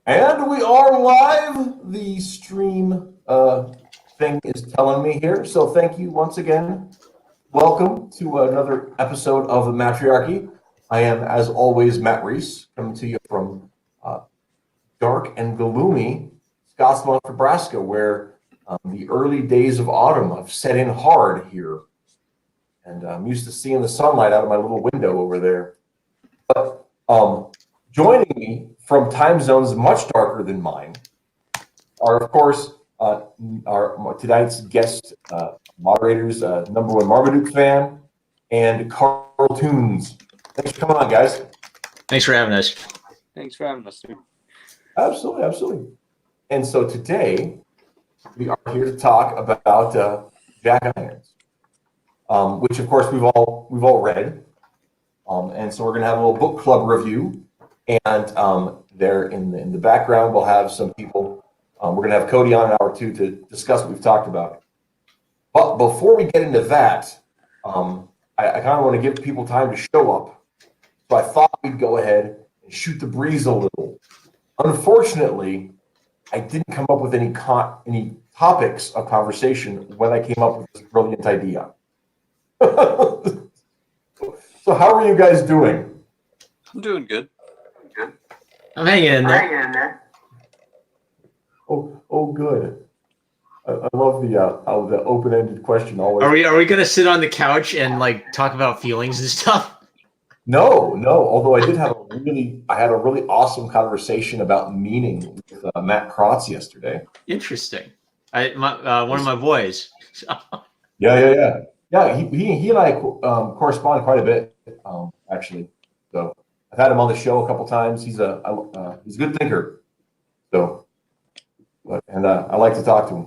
And we are live. The stream thing is telling me here. So thank you once again. Welcome to another episode of the Mattriarchy. I am, as always, Matt Rhys, coming to you from dark and gloomy Scottsbluff, Nebraska, where the early days of autumn have set in hard here. And I'm used to seeing the sunlight out of my little window over there. But joining me from time zones much darker than mine are, of course, our tonight's guest moderators, number one Marmaduke Fan and Carltoons. Thanks for coming on, guys. Thanks for having us. Thanks for having us, dude. Absolutely, absolutely. And so today we are here to talk about Jack Irons, which of course we've all read. And so we're going to have a little book club review. And there in the background, we'll have some people. We're going to have Cody on in hour two to discuss what we've talked about. But before we get into that, I kind of want to give people time to show up. So I thought we'd go ahead and shoot the breeze a little. Unfortunately, I didn't come up with any topics of conversation when I came up with this brilliant idea. So how are you guys doing? I'm doing good. I'm hanging in there. Oh, good. I love the open-ended question always. Are we gonna sit on the couch and like talk about feelings and stuff? No. Although I had a really awesome conversation about meaning with Matt Krotz yesterday. Interesting. One of my boys. Yeah. He and I correspond quite a bit, actually. So I've had him on the show a couple times. He's a good thinker. So, and I like to talk to him.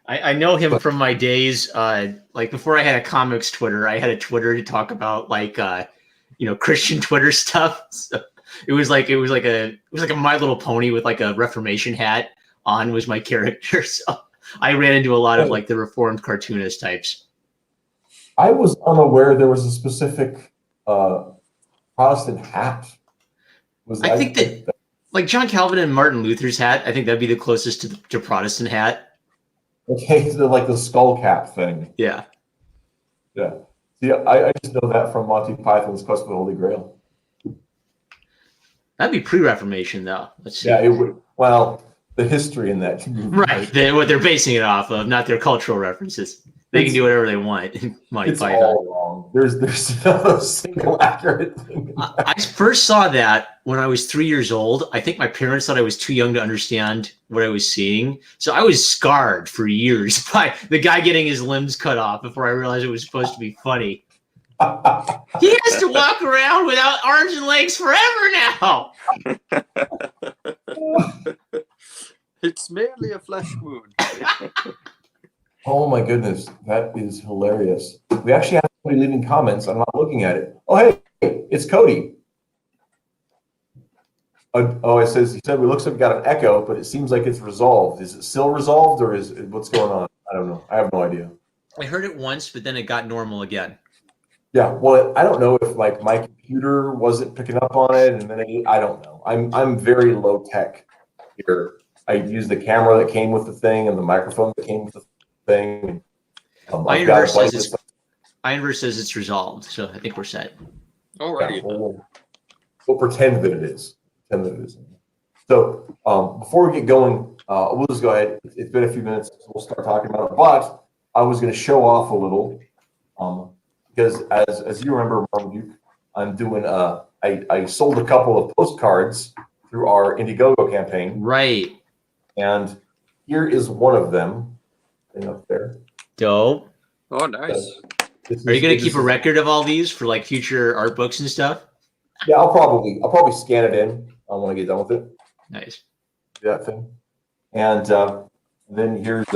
I know him from my days, like before I had a comics Twitter. I had a Twitter to talk about like Christian Twitter stuff. So it was like a My Little Pony with like a Reformation hat on was my character. So I ran into a lot of like the Reformed cartoonist types. I was unaware there was a specific Protestant hat. I think that like John Calvin and Martin Luther's hat, I think that'd be the closest to Protestant hat. Okay, so like the skull cap thing. Yeah. See, I just know that from Monty Python's Quest for the Holy Grail. That'd be pre-Reformation, though. Let's see. Yeah, it would. Well, the history in that. Right. What they're basing it off of, not their cultural references. They can do whatever they want. Monty Python. All wrong. There's no single accurate thing. I first saw that when I was 3 years old. I think my parents thought I was too young to understand what I was seeing. So I was scarred for years by the guy getting his limbs cut off before I realized it was supposed to be funny. He has to walk around without arms and legs forever now. It's merely a flesh wound. Oh my goodness, that is hilarious. We actually have somebody leaving comments. I'm not looking at it. Oh, hey, it's Cody. He said, we looks like we got an echo, but it seems like it's resolved. Is it still resolved, or what's going on? I don't know. I have no idea. I heard it once, but then it got normal again. Yeah, well, I don't know if like my computer wasn't picking up on it, and then I don't know. I'm very low tech here. I use the camera that came with the thing and the microphone that came with the thing. Ironverse says it's resolved, so I think we're set. Alrighty. Yeah, we'll pretend that it is. So before we get going, we'll just go ahead. It's been a few minutes, so we'll start talking about it. But I was going to show off a little because as you remember, Marmaduke, I'm doing. I sold a couple of postcards through our Indiegogo campaign. Right. And here is one of them. Up there. Dope. Oh, nice. Are you going to keep a record of all these for like future art books and stuff? Yeah, I'll probably scan it in when I get done with it. Nice. That thing. And then here's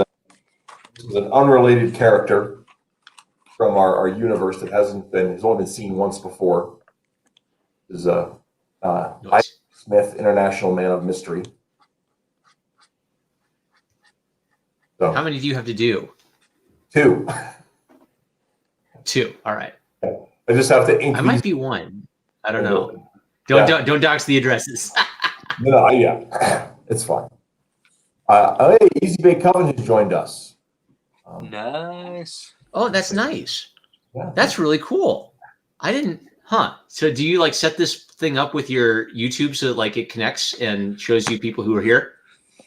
an unrelated character from our universe that has only been seen once before. This is Nice. Smith, International Man of Mystery. So, how many do you have to do? 2. 2. All right. I just have to increase. I might be 1. I don't know. Don't dox the addresses. No, yeah. It's fine. Hey, Easy Bake Coven has joined us. Nice. Oh, that's nice. Yeah. That's really cool. I didn't, So do you like set this thing up with your YouTube so that like it connects and shows you people who are here?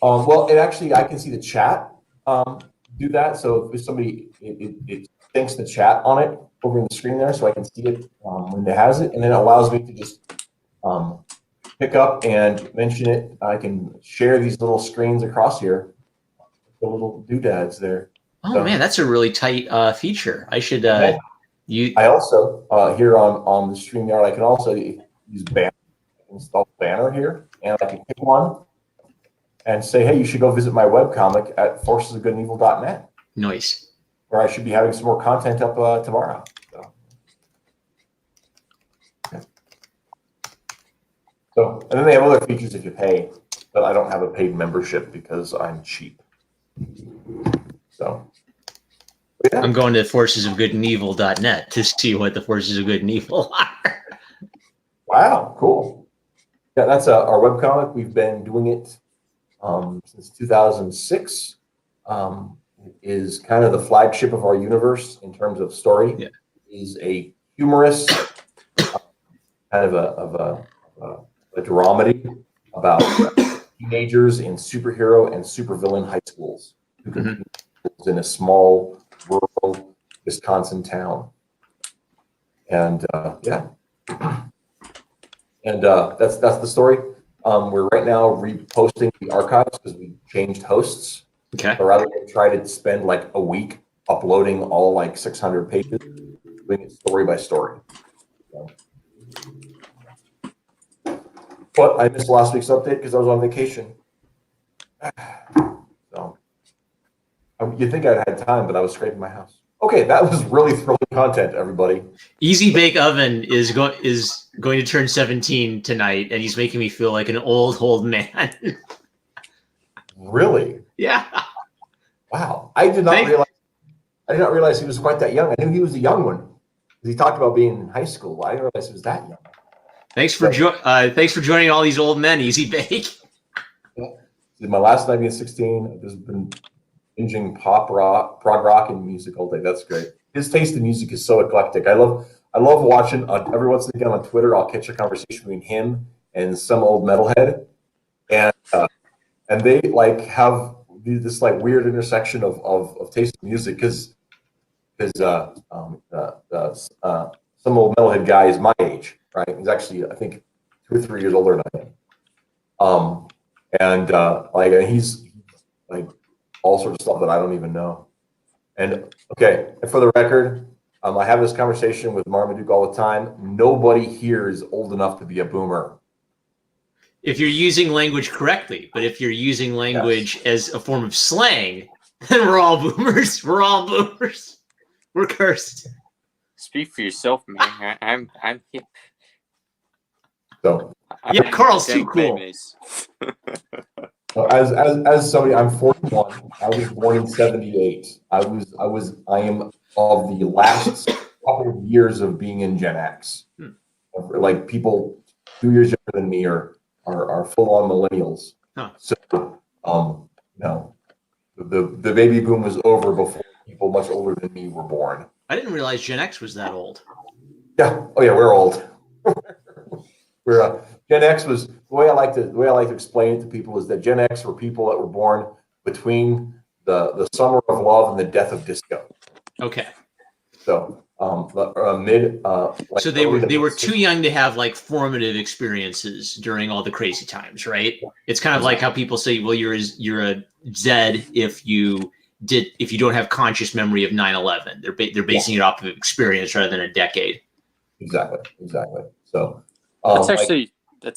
Well, it actually, I can see the chat do that. So if somebody, it syncs the chat on it over in the screen there, so I can see it when it has it, and then it allows me to just pick up and mention it. I can share these little screens across here, the little doodads there. Oh So, man, that's a really tight feature. I should I also here on the StreamYard, I can also use banner, install banner here, and I can pick one and say, hey, you should go visit my webcomic at forcesofgoodandevil.net, Nice. where I should be having some more content up tomorrow. So, and then they have other features if you pay, but I don't have a paid membership because I'm cheap. So, yeah. I'm going to forcesofgoodandevil.net to see what the forces of good and evil are. Wow, cool. Yeah, that's our webcomic. We've been doing it since 2006. It is kind of the flagship of our universe in terms of story. Yeah. It is a humorous kind of a dramedy about teenagers in superhero and supervillain high schools who compete in a small rural Wisconsin town. And yeah, and that's the story. We're right now reposting the archives because we changed hosts. Okay. So rather than try to spend like a week uploading all like 600 pages, doing it story by story. So. But I missed last week's update because I was on vacation. So you'd think I'd had time, but I was scraping my house. Okay, that was really thrilling content, everybody. Easy Bake Oven is going to turn 17 tonight, and he's making me feel like an old man. Really? Yeah. Wow. I did not realize he was quite that young. I knew he was a young one. He talked about being in high school. I didn't realize he was that young. Thanks for joining all these old men, Easy Bake. Yeah. My last night being 16, I've just been binging pop rock, prog rock, and music all day. That's great. His taste in music is so eclectic. I love watching. Every once and again on Twitter, I'll catch a conversation between him and some old metalhead, and they like have this like weird intersection of taste in music because some old metalhead guy is my age, right? He's actually, I think, 2 or 3 years older than I am. And he's like all sorts of stuff that I don't even know. And okay, and for the record, I have this conversation with Marmaduke all the time. Nobody here is old enough to be a boomer. If you're using language correctly, but if you're using language as a form of slang, then we're all boomers. We're all boomers. We're cursed. Speak for yourself, man. I'm hip. So yeah, Carl's too cool. As somebody, I'm 41. I was born in '78. I am of the last couple of years of being in Gen X. Like people 2 years younger than me are full on millennials. Huh. So no, the baby boom was over before people much older than me were born. I didn't realize Gen X was that old. Yeah. Oh yeah, we're old. We're Gen X was the way I like to explain it to people is that Gen X were people that were born between the summer of love and the death of disco. Okay. So so they were too young to have like formative experiences during all the crazy times, right? It's kind of like how people say, well, you're a Zed if you don't have conscious memory of 9/11. They're basing it off of experience rather than a decade. Exactly. So that's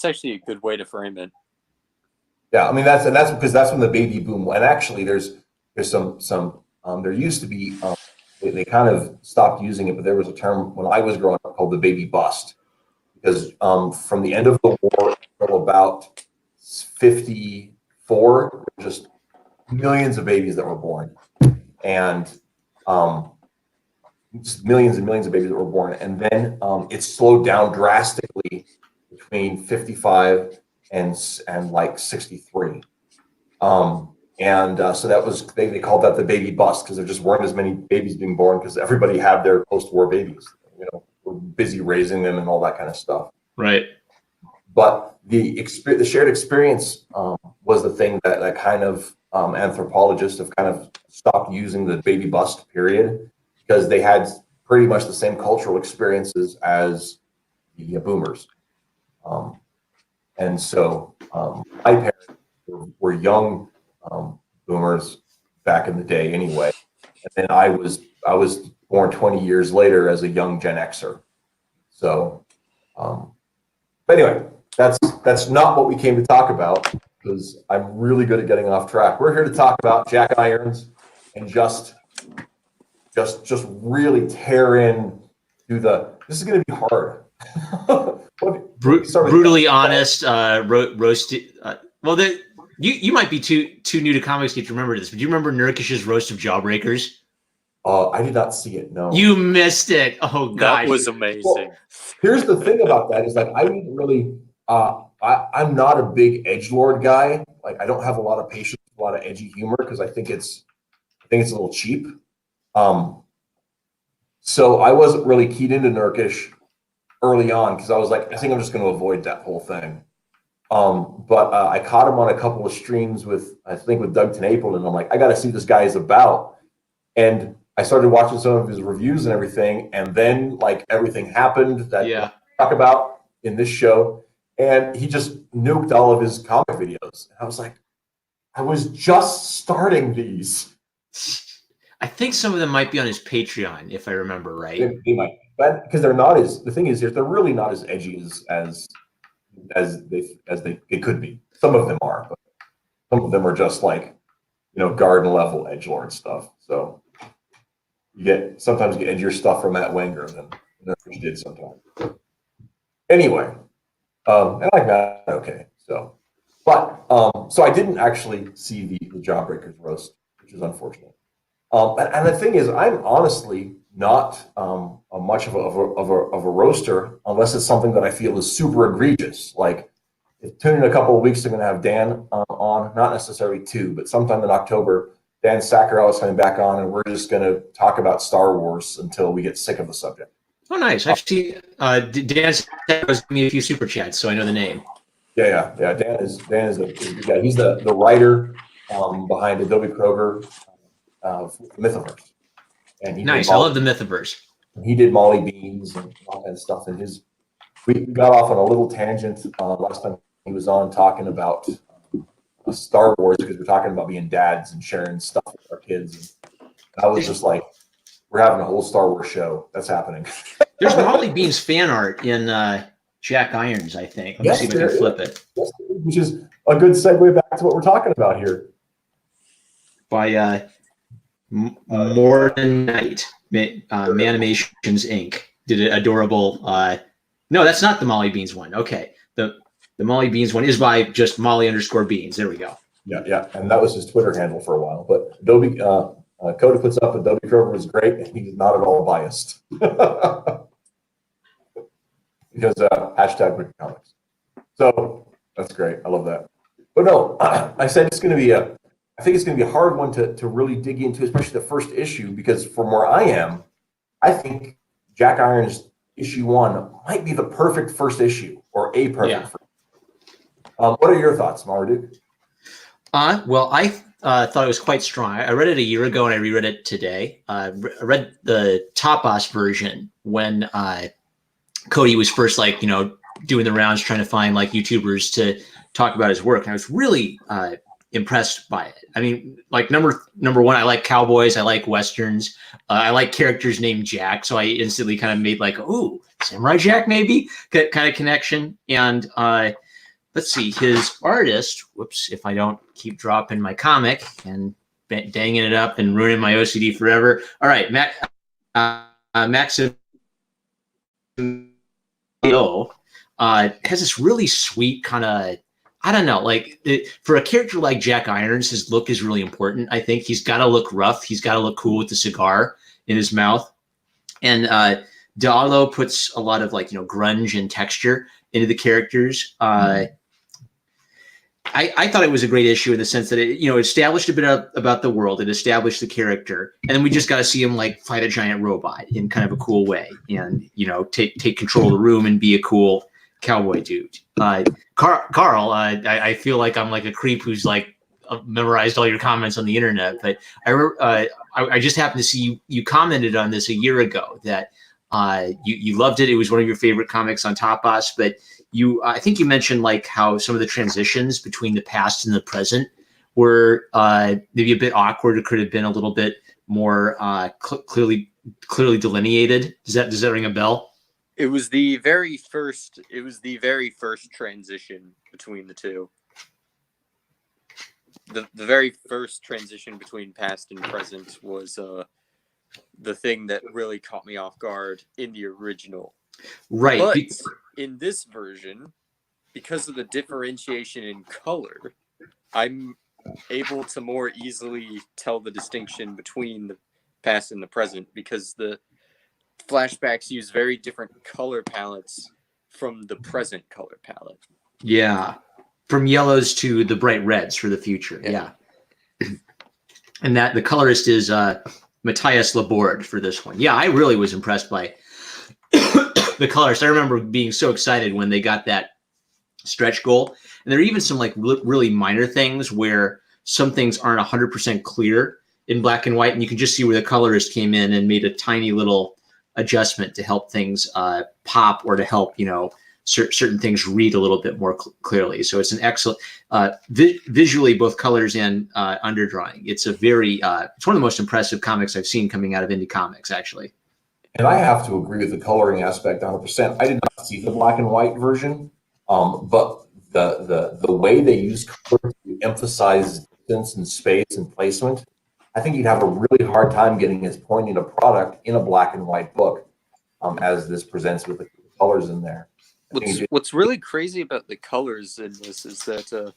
actually a good way to frame it. Yeah, I mean that's because that's when the baby boom. And actually, there's some there used to be they kind of stopped using it, but there was a term when I was growing up called the baby bust, because from the end of the war until about 54, there were just millions of babies that were born, and just millions and millions of babies that were born, and then it slowed down drastically between 55 and like 63. So that was they called that the baby bust because there just weren't as many babies being born because everybody had their post-war babies. Were busy raising them and all that kind of stuff. Right. But the shared experience was the thing that kind of anthropologists have kind of stopped using the baby bust period because they had pretty much the same cultural experiences as the boomers. And so my parents were young boomers back in the day anyway. And then I was born 20 years later as a young Gen Xer. So, but anyway, that's not what we came to talk about because I'm really good at getting off track. We're here to talk about jack irons and just really tear in through this is going to be hard. Brutally honest, roasted. Well, you might be too new to comics to remember this, but do you remember Nurkish's roast of Jawbreakers? I did not see it. No, you missed it. Oh gosh, that was amazing. Well, here's the thing about that is like I didn't really. I'm not a big edgelord guy. Like I don't have a lot of patience with a lot of edgy humor because I think it's a little cheap. So I wasn't really keyed into Nurkish early on because I was like, I think I'm just going to avoid that whole thing. But I caught him on a couple of streams with Doug TenApel, and I'm like, I got to see what this guy is about. And I started watching some of his reviews and everything, and then like everything happened that we talk about in this show, and he just nuked all of his comic videos. And I was like, I was just starting these. I think some of them might be on his Patreon, if I remember right. They might, but because they're not as the thing is they're really not as edgy as they could be. Some of them are, but some of them are just like garden level edgelord stuff. So sometimes you get edgier stuff from Matt Wenger than Nurkish did sometimes. Anyway, and I got okay. So, but so I didn't actually see the Jawbreakers roast, which is unfortunate. And the thing is, I'm honestly not much of a roaster unless it's something that I feel is super egregious. Like, tune in a couple of weeks, I'm going to have Dan on, not necessarily 2, but sometime in October, Dan Sakharov is coming back on, and we're just going to talk about Star Wars until we get sick of the subject. Oh, nice. Actually, Dan was giving me a few super chats, so I know the name. Yeah. Dan is the guy. He's the writer behind Adobe Kroger. Mythoverse, and nice. I love the Mythoverse. He did Molly Beans and all that stuff. And we got off on a little tangent last time he was on talking about Star Wars because we're talking about being dads and sharing stuff with our kids. And I was just like, we're having a whole Star Wars show. That's happening. There's Molly Beans fan art in Jack Irons, I think. Let me see if I can flip it. Yes, which is a good segue back to what we're talking about here. By More Than Night, Manimations Inc. did an adorable. No, that's not the Molly Beans one. Okay, the Molly Beans one is by just Molly_Beans. There we go. Yeah, and that was his Twitter handle for a while. But Adobe Coda puts up Adobe Kroger was great, and he's not at all biased because #Wicked Comics. So that's great. I love that. But no, I said it's going to be I think it's going to be a hard one to really dig into, especially the first issue, because from where I am, I think Jack Irons issue 1 might be the perfect first issue or a perfect first. What are your thoughts, Marmaduke? Well, I thought it was quite strong. I read it a year ago and I reread it today. I read the Tapas version when Cody was first doing the rounds trying to find YouTubers to talk about his work. And I was really impressed by it. I mean, number one, I like cowboys, I like westerns, I like characters named Jack, so I instantly kind of made ooh, Samurai Jack maybe kind of connection. And let's see, his artist, whoops, if I don't keep dropping my comic and danging it up and ruining my OCD forever. All right, Maxim has this really sweet kind of, I don't know, for a character like Jack Irons, his look is really important. I think he's got to look rough. He's got to look cool with the cigar in his mouth. And Diallo puts a lot of grunge and texture into the characters. I thought it was a great issue in the sense that it, established a bit about the world, it established the character, and then we just got to see him like fight a giant robot in kind of a cool way, and take control of the room and be a cool cowboy dude. Carl, I feel like I'm like a creep who's like memorized all your comments on the internet, but I just happened to see you commented on this a year ago that you loved it. It was one of your favorite comics on Top Boss, but I think you mentioned like how some of the transitions between the past and the present were maybe a bit awkward. It could have been a little bit more clearly delineated. Does that ring a bell? It was the very first transition between the two. The very first transition between past and present was the thing that really caught me off guard in the original. Right. But in this version, because of the differentiation in color, I'm able to more easily tell the distinction between the past and the present, because the flashbacks use very different color palettes from the present color palette. Yeah. From yellows to the bright reds for the future. Yeah. And that the colorist is Matthias Laborde for this one. Yeah, I really was impressed by the colorist. I remember being so excited when they got that stretch goal. And there are even some like really minor things where some things aren't 100% clear in black and white, and you can just see where the colorist came in and made a tiny little adjustment to help things pop, or to help certain things read a little bit more clearly. So it's an excellent visually, both colors and underdrawing. It's it's one of the most impressive comics I've seen coming out of indie comics, actually. And I have to agree with the coloring aspect 100%. I did not see the black and white version, but the way they use color to emphasize distance and space and placement, I think you'd have a really hard time getting as poignant a product in a black and white book as this presents with the colors in there. What's really crazy about the colors in this is that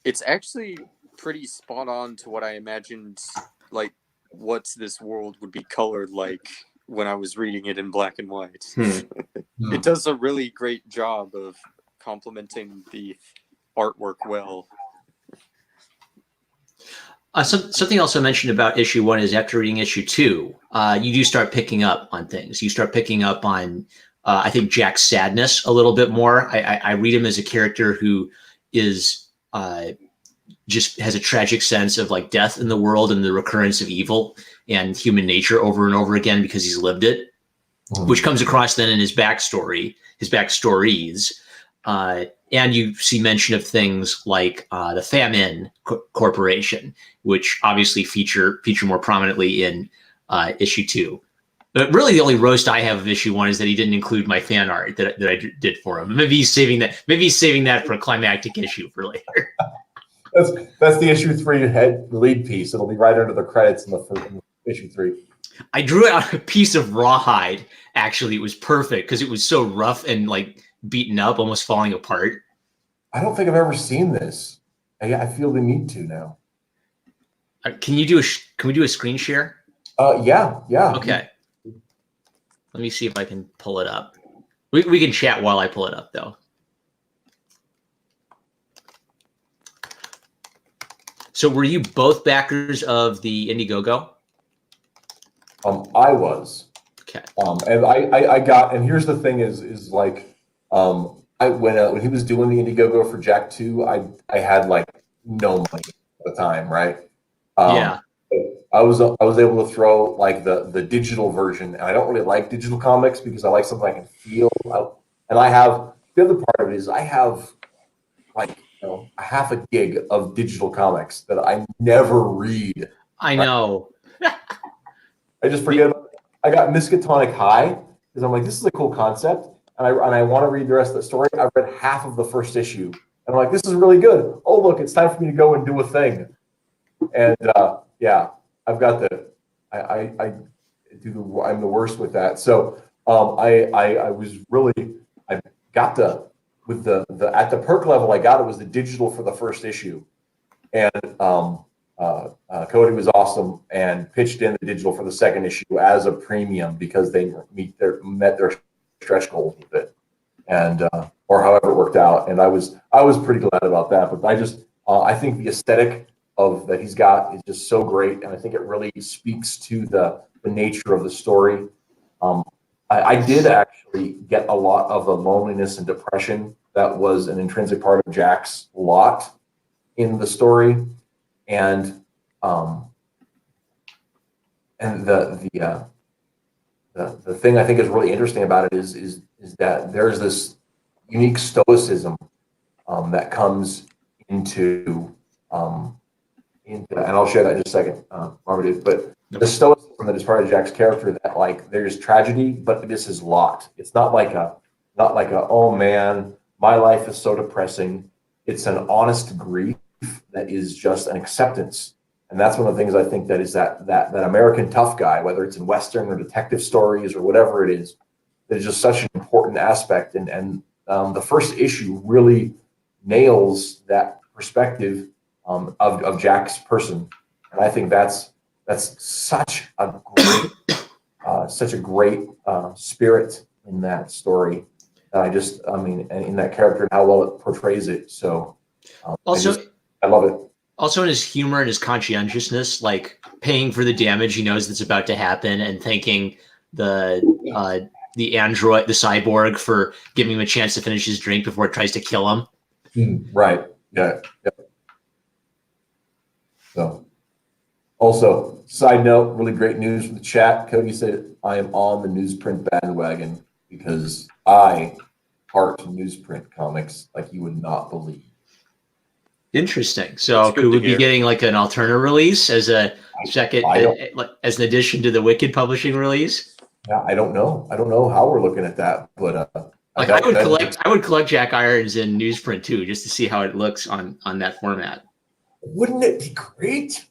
it's actually pretty spot on to what I imagined, like what this world would be colored like when I was reading it in black and white. It does a really great job of complementing the artwork well. Something else I mentioned about issue 1 is after reading issue 2, you do start picking up on things. You start picking up on, I think, Jack's sadness a little bit more. I read him as a character who is just has a tragic sense of like death in the world and the recurrence of evil and human nature over and over again because he's lived it, which comes across then in his backstories. And you see mention of things like the Famine Corporation, which obviously feature more prominently in issue 2. But really, the only roast I have of issue 1 is that he didn't include my fan art that I did for him. Maybe he's saving that. Maybe he's saving that for a climactic issue for later. That's the issue 3 lead piece. It'll be right under the credits in the issue 3. I drew it on a piece of rawhide. Actually, it was perfect because it was so rough and like beaten up, almost falling apart. I don't think I've ever seen this. I feel the need to now. Can we do a screen share? Yeah. Okay. Let me see if I can pull it up. We can chat while I pull it up, though. So were you both backers of the Indiegogo? I was. Okay. And I got, and here's the thing is like, when he was doing the Indiegogo for Jack 2, I had like no money at the time, right? Yeah. I was able to throw like the digital version, and I don't really like digital comics because I like something I can feel. And I have the other part of it is I have like a half a gig of digital comics that I never read. I know. I just forget. I got Miskatonic High because I'm like, this is a cool concept, and I want to read the rest of the story. I read half of the first issue, and I'm like, this is really good. Oh, look, it's time for me to go and do a thing. And yeah, I've got I'm the worst with that. So I was really, I got with the at the perk level I got, it was the digital for the first issue, and Cody was awesome and pitched in the digital for the second issue as a premium because they met their stretch goals with it. and or however it worked out. And I was pretty glad about that. But I think the aesthetic of that he's got is just so great, and I think it really speaks to the nature of the story. I did actually get a lot of the loneliness and depression that was an intrinsic part of Jack's lot in the story, and the thing I think is really interesting about it is that there's this unique stoicism that comes into and I'll share that in just a second, Marmaduke. But the stoicism that is part of Jack's character, that like there's tragedy, but this is lot. It's not like a oh man, my life is so depressing. It's an honest grief that is just an acceptance. And that's one of the things I think that is that American tough guy, whether it's in Western or detective stories or whatever it is, that is just such an important aspect. And the first issue really nails that perspective of Jack's person. And I think that's such a great spirit in that story. In that character and how well it portrays it. So I love it. Also in his humor and his conscientiousness, like paying for the damage he knows that's about to happen and thanking the android, the cyborg, for giving him a chance to finish his drink before it tries to kill him. Right. Yeah. So, also, side note, really great news from the chat. Cody said, I am on the newsprint bandwagon because I heart newsprint comics like you would not believe. Interesting. So could we be getting like an alternate release as a second, as an addition to the Wicked publishing release? Yeah, I don't know. I don't know how we're looking at that, but I would collect Jack Irons in newsprint too, just to see how it looks on that format. Wouldn't it be great?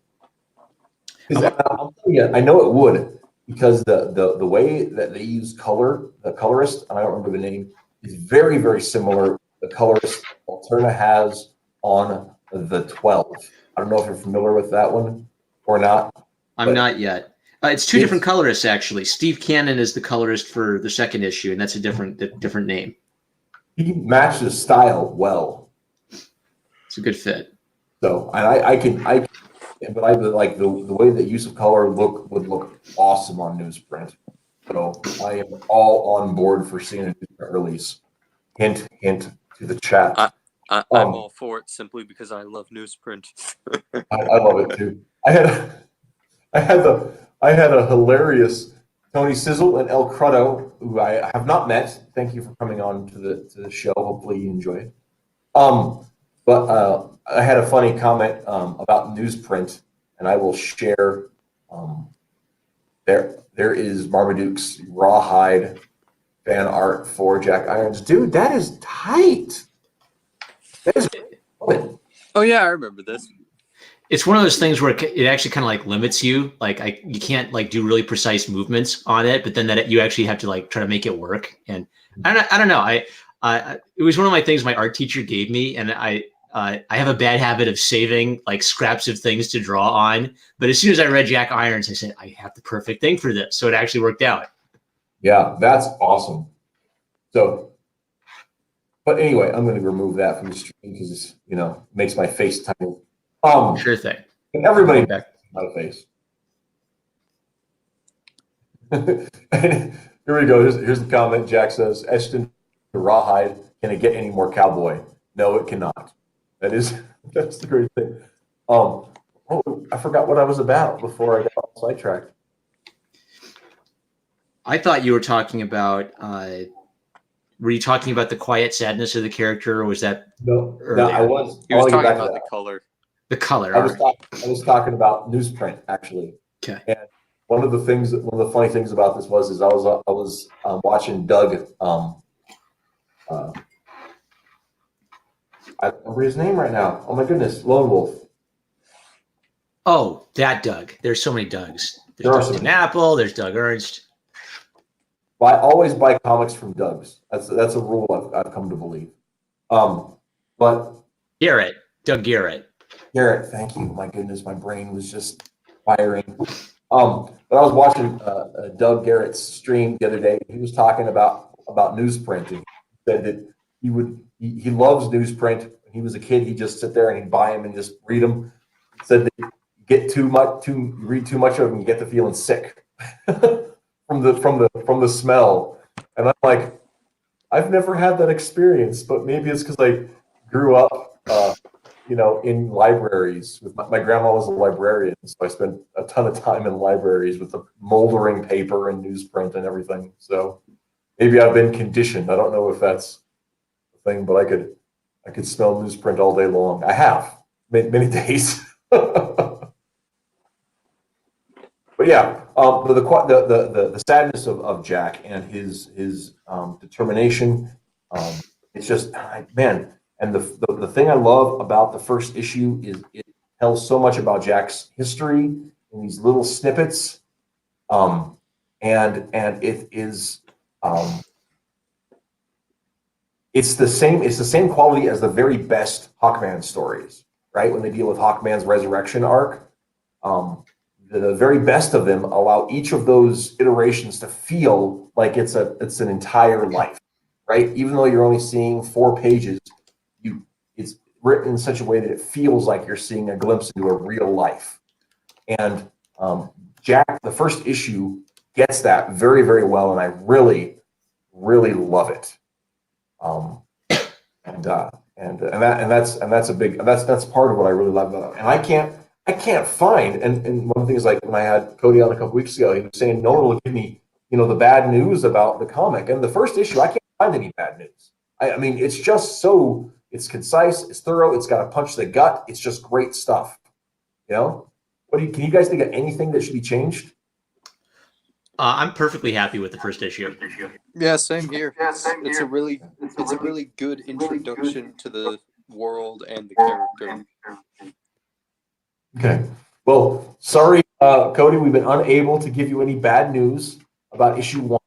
I know it would, because the way that they use color, the colorist, and I don't remember the name, is very, very similar. The colorist Alterna has on the 12. I don't know if you're familiar with that one or not. I'm not yet. It's two different colorists, actually. Steve Cannon is the colorist for the second issue, and that's a different name. He matches style well. It's a good fit. So, and I like the way that use of color would look awesome on newsprint. So I am all on board for seeing a newsprint release. Hint to the chat. I'm all for it simply because I love newsprint. I love it too. I had a hilarious Tony Sizzle and El Cruddo, who I have not met. Thank you for coming on to the show. Hopefully you enjoy it. But I had a funny comment about newsprint, and I will share. There is Marmaduke's rawhide fan art for Jack Irons. Dude, that is tight. That is good. Oh yeah, I remember this. It's one of those things where it actually kind of like limits you. Like you can't like do really precise movements on it, but then you actually have to like try to make it work. And I don't know. It was one of my things my art teacher gave me, and I have a bad habit of saving like scraps of things to draw on. But as soon as I read Jack Irons, I said, I have the perfect thing for this. So it actually worked out. Yeah, that's awesome. So, but anyway, I'm going to remove that from the stream because it makes my face tiny. Sure thing. And everybody back my face. Here we go. Here's the comment. Jack says, etched into rawhide, can it get any more cowboy? No, it cannot. That's the great thing. I forgot what I was about before I got sidetracked. I thought you were talking about. Were you talking about the quiet sadness of the character, or was that? No, I was. He was talking about the color. The color. I was talking about newsprint actually. Okay. And one of the funny things about this was I was watching Doug. I don't remember his name right now. Oh my goodness, Lone Wolf. Oh, that Doug. There's so many Dougs. There's Doug Apple. There's Doug Ernst. I always buy comics from Doug's. That's a rule I've come to believe. But Doug Garrett. Garrett, thank you. My goodness, my brain was just firing. But I was watching Doug Garrett's stream the other day. He was talking about newsprint. said that he loves newsprint. When he was a kid, he'd just sit there and he'd buy them and just read them. He said that you read too much of them, you get to feeling sick from the smell. And I'm like, I've never had that experience, but maybe it's because I grew up, in libraries. With my grandma was a librarian, so I spent a ton of time in libraries with the moldering paper and newsprint and everything. So maybe I've been conditioned. I don't know if that's the thing, but I could smell newsprint all day long. I have many days. But yeah, the sadness of Jack and his determination. It's just, man. And the thing I love about the first issue is it tells so much about Jack's history in these little snippets, and it is it's the same quality as the very best Hawkman stories, right? When they deal with Hawkman's resurrection arc. The very best of them allow each of those iterations to feel like it's an entire life, right? Even though you're only seeing 4 pages, it's written in such a way that it feels like you're seeing a glimpse into a real life. And Jack, the first issue, gets that very, very well, and I really, really love it. That's part of what I really love about it. And I can't find, and one thing is, like, when I had Cody on a couple weeks ago, he was saying no one will give me, the bad news about the comic. And the first issue, I can't find any bad news. I mean, it's just it's concise, it's thorough, it's got a punch to the gut, it's just great stuff. Can you guys think of anything that should be changed? I'm perfectly happy with the first issue. Yeah, same here. It's a really good introduction to the world and the character. Okay. Well, sorry, Cody, we've been unable to give you any bad news about issue 1.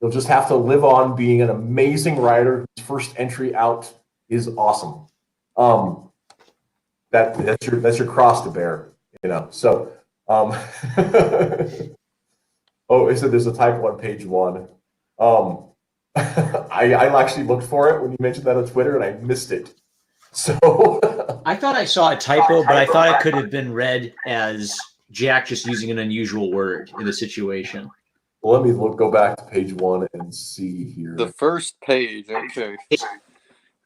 You'll just have to live on being an amazing writer whose first entry out is awesome. That's your cross to bear, So, oh, it said there's a typo on page 1. I actually looked for it when you mentioned that on Twitter, and I missed it. So I thought I saw a typo, but I thought it could have been read as Jack just using an unusual word in the situation. Well, let me go back to page 1 and see here. The first page, okay.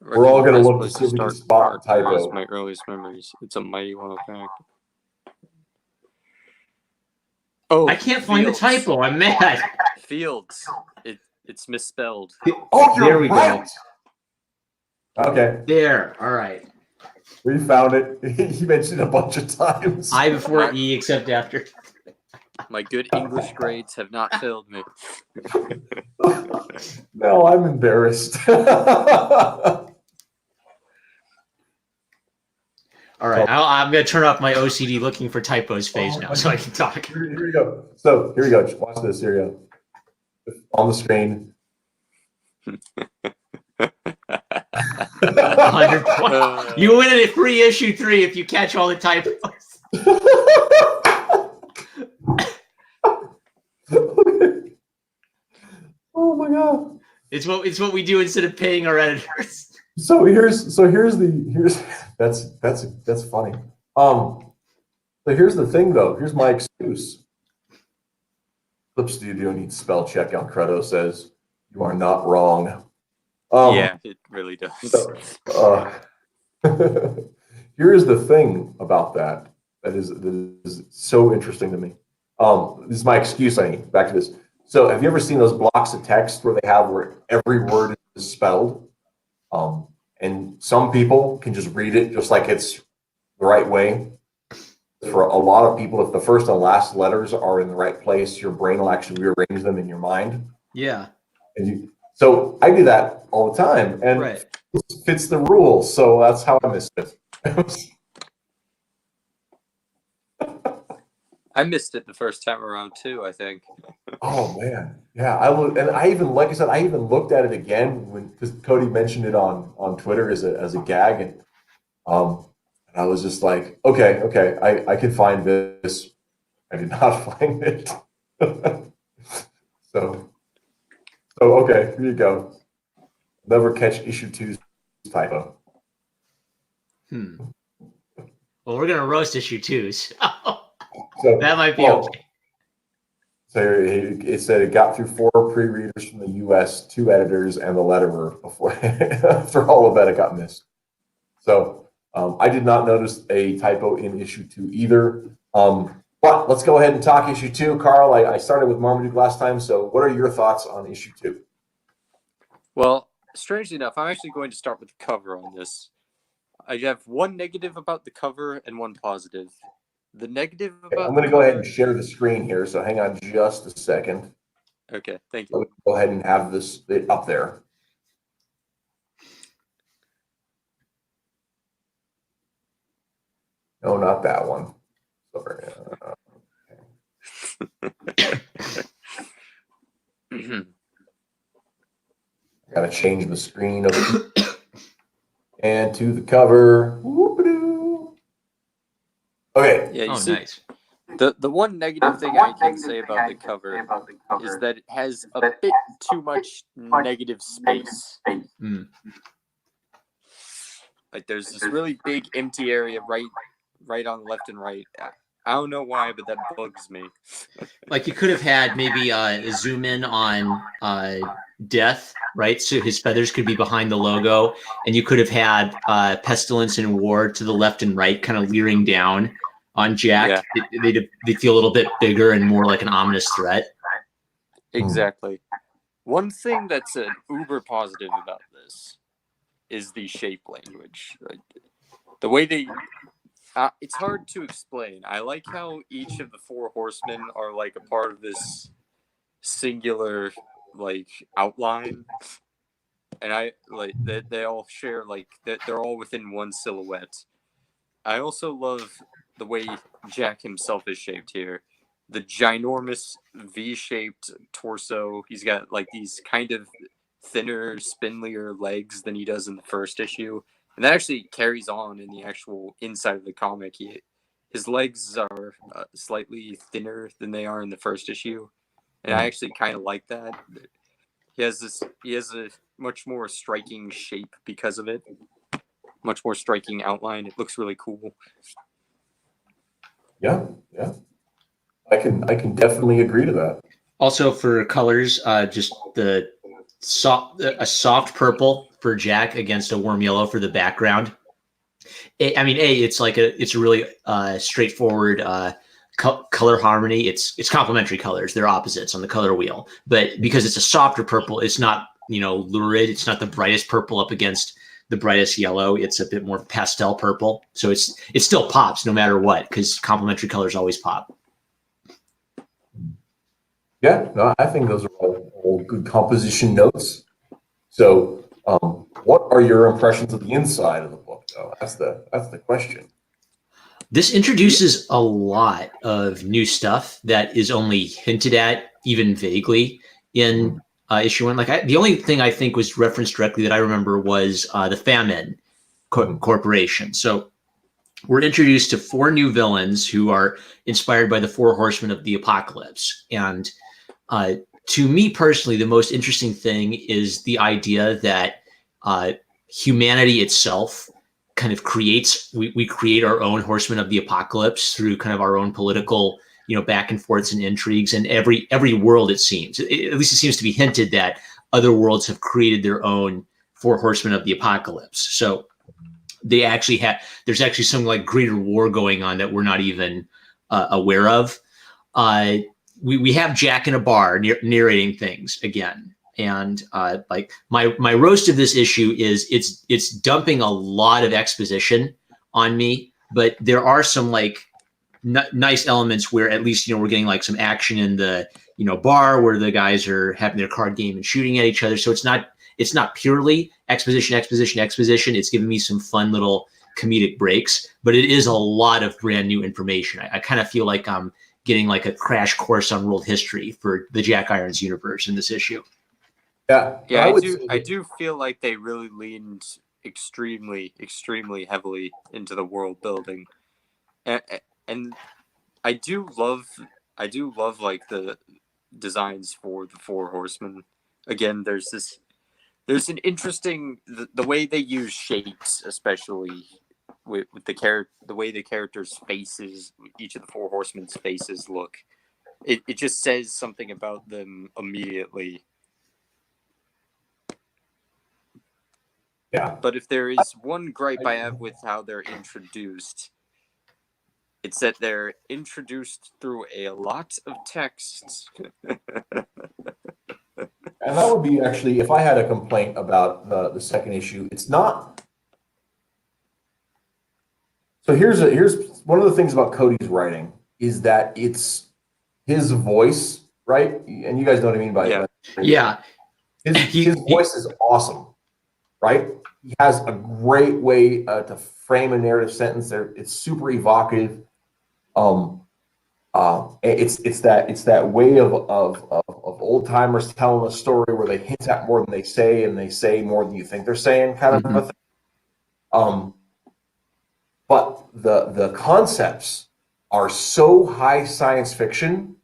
We're all going to look to see if we can spot the typo. My earliest memories. It's a mighty one of fact. Oh, I can't find the typo. I'm mad. Fields. It's misspelled. Oh, there we go. Okay. There. All right. We found it. He mentioned it a bunch of times. I before E, except after. My good English grades have not failed me. No, I'm embarrassed. All right. I'm going to turn off my OCD looking for typos phase now so I can talk. Here we go. So here we go. Watch this. Here we go. On the screen. 100 points. You win it at free issue 3 if you catch all the typos. Oh my god! It's what we do instead of paying our editors. So here's that's funny. So here's the thing, though. Here's my excuse. Clip Studio needs spell check. Alcredo says you are not wrong. Yeah, it really does. So, here's the thing about that is so interesting to me. This is my excuse. Back to this. So, have you ever seen those blocks of text where every word is spelled? And some people can just read it just like it's the right way. For a lot of people, if the first and last letters are in the right place, your brain will actually rearrange them in your mind. Yeah. So I do that all the time, and right. It fits the rules. So that's how I missed it. I missed it the first time around too, I think. Oh man, yeah. I even, like I said, I even looked at it again because Cody mentioned it on Twitter as a gag, and I was just like, okay, I can find this. I did not find it. So okay, here you go. Never catch issue 2's typo. Well, we're gonna roast issue 2, so So that might be okay. So it said it got through 4 pre-readers from the U.S., 2 editors, and the letterer before after all of that it got missed. So I did not notice a typo in issue 2 either. But let's go ahead and talk issue 2. Carl, I started with Marmaduke last time, so what are your thoughts on issue 2? Well, strangely enough, I'm actually going to start with the cover on this. I have one negative about the cover and one positive. The negative about I'm going to go ahead and share the screen here, so hang on just a second. Okay, thank you. Let me go ahead and have this up there. No, not that one. Sorry. I gotta change the screen and to the cover. Whoop-a-doo. Okay. Yeah, you Oh, see, nice. the one negative thing I can say about the cover is that it has a bit too much negative space. Like there's this really big empty area right on left and right. I don't know why, but that bugs me. Like you could have had maybe a zoom in on Death, right? So his feathers could be behind the logo, and you could have had Pestilence and War to the left and right, kind of leering down on Jack. Yeah. They feel a little bit bigger and more like an ominous threat. Exactly. One thing that's an uber positive about this is the shape language. The way they... it's hard to explain. I like how each of the 4 horsemen are like a part of this singular like outline, and I like that they all share like that they're all within one silhouette. I also love the way Jack himself is shaped here. The ginormous V-shaped torso. He's got like these kind of thinner, spindlier legs than he does in the first issue. And that actually carries on in the actual inside of the comic. His legs are slightly thinner than they are in the first issue, and I actually kind of like that. He has a much more striking shape because of it. Much more striking outline. It looks really cool. Yeah. I can definitely agree to that. Also for colors, just a soft purple for Jack against a warm yellow for the background. It's a really straightforward color harmony. It's complementary colors. They're opposites on the color wheel, but because it's a softer purple, it's not lurid. It's not the brightest purple up against the brightest yellow. It's a bit more pastel purple, so it still pops no matter what, because complementary colors always pop. Yeah, no, I think those are all good composition notes. So, what are your impressions of the inside of the book, though? That's the question. This introduces a lot of new stuff that is only hinted at, even vaguely, in issue 1. The only thing I think was referenced directly that I remember was the Famine Corporation. So we're introduced to 4 new villains who are inspired by the 4 horsemen of the apocalypse. And to me personally, the most interesting thing is the idea that humanity itself kind of we create our own horsemen of the apocalypse through kind of our own political back and forths and intrigues. And every world, it seems, at least it seems to be hinted that other worlds have created their own 4 horsemen of the apocalypse. So there's actually some like greater war going on that we're not even aware of. We have Jack in a bar narrating things again. And my roast of this issue is it's dumping a lot of exposition on me, but there are some nice elements where at least we're getting some action in the bar where the guys are having their card game and shooting at each other. So it's not purely exposition. It's giving me some fun little comedic breaks, but it is a lot of brand new information. I kind of feel like I'm getting a crash course on world history for the Jack Irons universe in this issue. Yeah, I do feel like they really leaned extremely heavily into the world building, and I do love the designs for the 4 horsemen. Again, there's There's an interesting the way they use shapes, especially with the way the characters' faces, each of the four horsemen's faces look. It just says something about them immediately. Yeah. But if there is one gripe I have with how they're introduced, it's that they're introduced through a lot of text. And that would be actually, if I had a complaint about the second issue, it's not. So here's one of the things about Cody's writing is that it's his voice, right? And you guys know what I mean by Yeah. Yeah. his voice is awesome, right? He has a great way to frame a narrative sentence. There, it's super evocative. It's that way of old timers telling a story where they hint at more than they say, and they say more than you think they're saying, kind of a thing. But the concepts are so high science fiction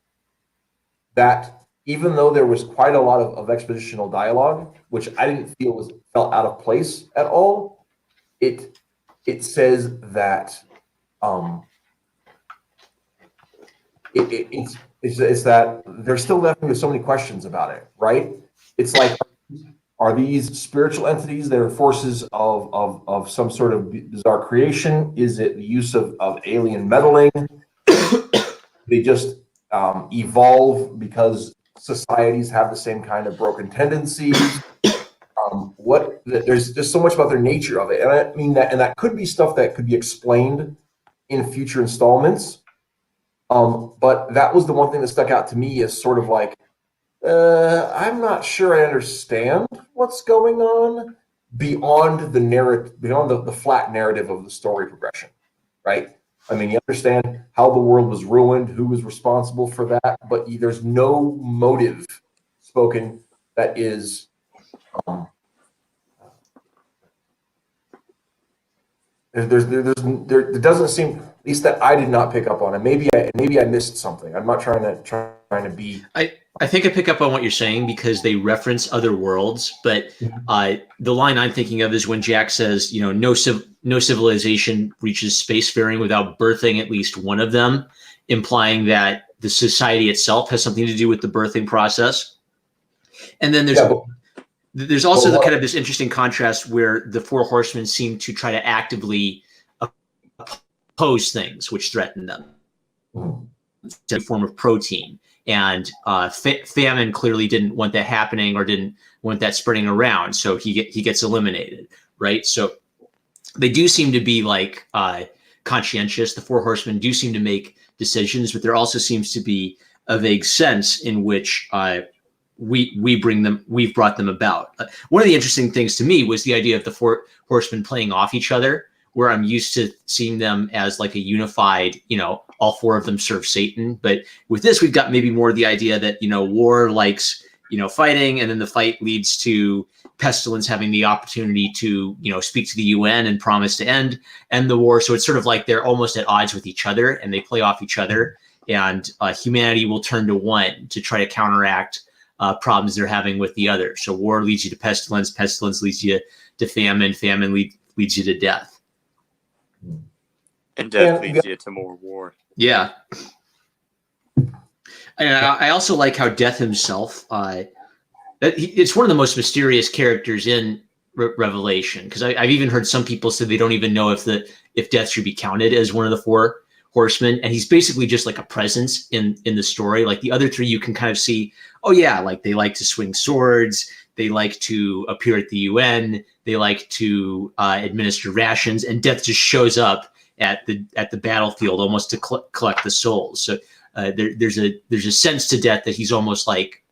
that even though there was quite a lot of expositional dialogue, which I didn't feel felt out of place at all, it says that it's that they're still left with so many questions about it, right? It's like, are these spiritual entities that are forces of some sort of bizarre creation? Is it the use of alien meddling? They just evolve because societies have the same kind of broken tendencies. There's just so much about their nature of it, and I mean that, and that could be stuff that could be explained in future installments. But that was the one thing that stuck out to me as sort of like, I'm not sure I understand what's going on beyond the narrative, beyond the flat narrative of the story progression, right? I mean, you understand how the world was ruined, who was responsible for that, but there's no motive spoken that is there doesn't seem, at least that I did not pick up on it. Maybe I missed something. I'm not trying to be. I think I pick up on what you're saying because they reference other worlds, but the line I'm thinking of is when Jack says, you know, no civilization reaches spacefaring without birthing at least one of them, implying that the society itself has something to do with the birthing process. And then there's also the kind of this interesting contrast where the four horsemen seem to try to actively oppose things which threaten them. It's a form of protein. And Famine clearly didn't want that happening or didn't want that spreading around, so he gets eliminated, right? So they do seem to be like conscientious. The four horsemen do seem to make decisions, but there also seems to be a vague sense in which we've brought them about. One of the interesting things to me was the idea of the four horsemen playing off each other, where I'm used to seeing them as like a unified, you know, all four of them serve Satan. But with this, we've got maybe more the idea that, you know, war likes, you know, fighting, and then the fight leads to Pestilence having the opportunity to, you know, speak to the UN and promise to end the war. So it's sort of like they're almost at odds with each other and they play off each other, and humanity will turn to one to try to counteract problems they're having with the other. So war leads you to pestilence, pestilence leads you to famine, famine leads you to death. And death leads you to more war. Yeah. And I also like how Death himself, it's one of the most mysterious characters in Revelation, because I've even heard some people say they don't even know if Death should be counted as one of the four horsemen, and he's basically just like a presence in the story. Like the other three, you can kind of see, oh yeah, like they like to swing swords, they like to appear at the UN, they like to administer rations, and Death just shows up at the battlefield almost to collect the souls. So there's a sense to Death that he's almost like,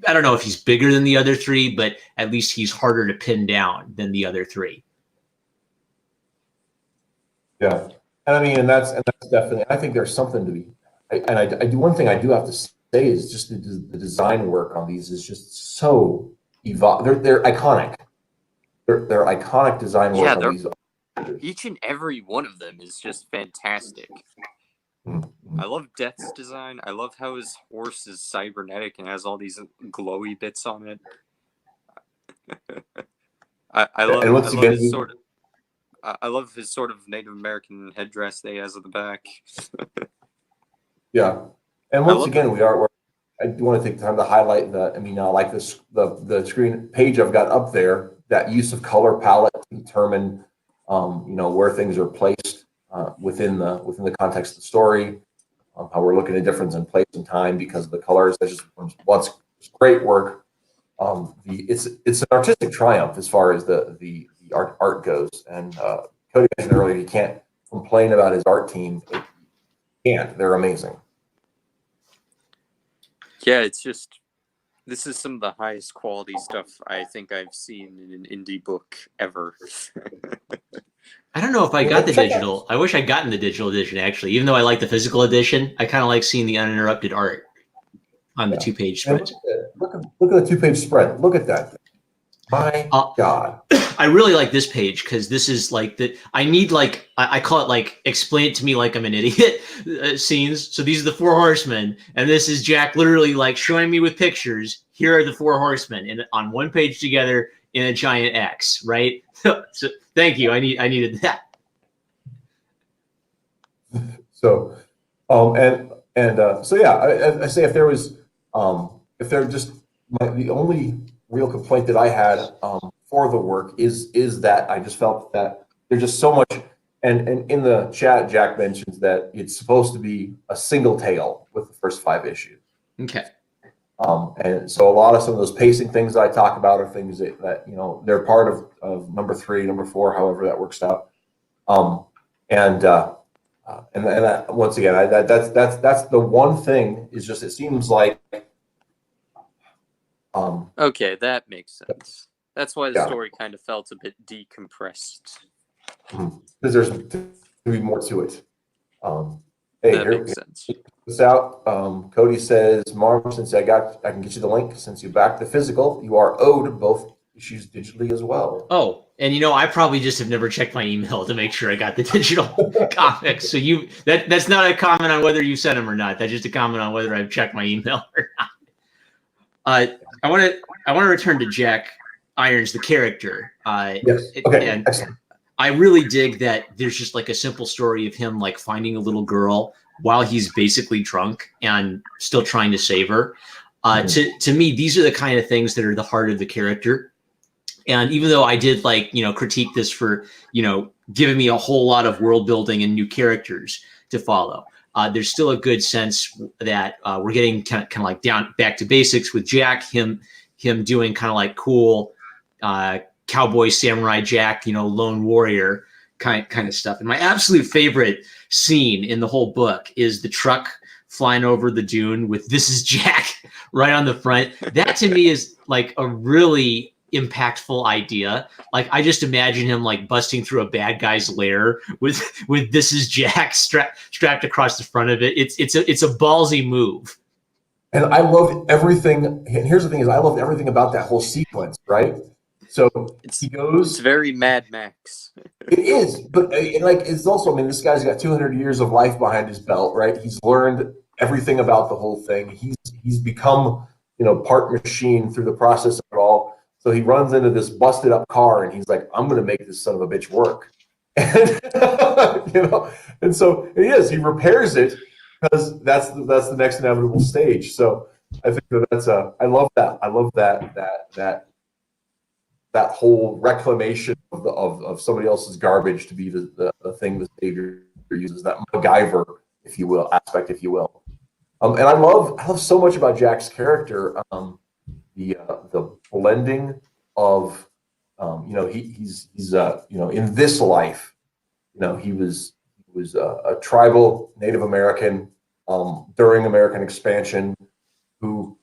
I don't know if he's bigger than the other three, but at least he's harder to pin down than the other three. Yeah, and I mean, and that's definitely. I think there's something to be. I do one thing I do have to say is just the design work on these is just so They're iconic. They're iconic design work on these. Each and every one of them is just fantastic. I love Death's design. I love how his horse is cybernetic and has all these glowy bits on it. I love And once I love again, his sort of I love his sort of Native American headdress that he has at the back. yeah. And I once love again, I do want to take time to highlight like this, the screen page I've got up there, that use of color palette to determine, where things are placed within the context of the story, how we're looking at difference in place and time because of the colors. That's just it's great work. It's an artistic triumph as far as the art goes. And Cody mentioned earlier, you can't complain about his art team. They're amazing. Yeah, it's just this is some of the highest quality stuff I think I've seen in an indie book ever. I don't know if I got the digital. I wish I'd gotten the digital edition, actually. Even though I like the physical edition, I kind of like seeing the uninterrupted art on the 2-page spread. Look at the 2-page spread. Look at that. My God. I really like this page because this is like the I need like I call it like explain it to me like I'm an idiot scenes. So these are the 4 horsemen, and this is Jack literally like showing me with pictures. Here are the 4 horsemen, and on one page together in a giant X, right? So thank you. I needed that. So, so yeah, I say if there was, if there just the only real complaint that I had for the work is that I just felt that there's just so much, and in the chat, Jack mentions that it's supposed to be a single tale with the first 5 issues. Okay. And so a lot of some of those pacing things that I talk about are things that they're part of number 3, number 4, however that works out. And that, once again, that's the one thing is just it seems like. Okay, that makes sense. That's why the story kind of felt a bit decompressed. Because there's to be more to it. Hey, that makes sense. This out. Cody says, Marv, since I can get you the link. Since you backed the physical, you are owed both issues digitally as well. Oh, and I probably just have never checked my email to make sure I got the digital comics. So that's not a comment on whether you sent them or not. That's just a comment on whether I've checked my email or not. I want to return to Jack Irons, the character. Yes. Okay. And excellent. I really dig that there's just like a simple story of him like finding a little girl while he's basically drunk and still trying to save her. To me, these are the kind of things that are the heart of the character. And even though I did critique this for, giving me a whole lot of world building and new characters to follow, there's still a good sense that we're getting kind of like down back to basics with Jack, him doing kind of like cool cowboy samurai Jack, lone warrior kind of stuff. And my absolute favorite scene in the whole book is the truck flying over the dune with "This is Jack" right on the front. That to me is like a really impactful idea. Like I just imagine him like busting through a bad guy's lair with "This is Jack" strapped across the front of it. It's a ballsy move. And I loved everything. And here's the thing: is I loved everything about that whole sequence, right? So he goes. It's very Mad Max. It is, but it's also. I mean, this guy's got 200 years of life behind his belt, right? He's learned everything about the whole thing. He's become, part machine through the process of it all. So he runs into this busted up car, and he's like, "I'm going to make this son of a bitch work," and and so he is. He repairs it because that's the next inevitable stage. So I think that's I love that. I love that whole reclamation of somebody else's garbage to be the thing the savior uses, that MacGyver, if you will, aspect, if you will. And I love so much about Jack's character, the blending of, he's in this life, he was a tribal Native American during American expansion who,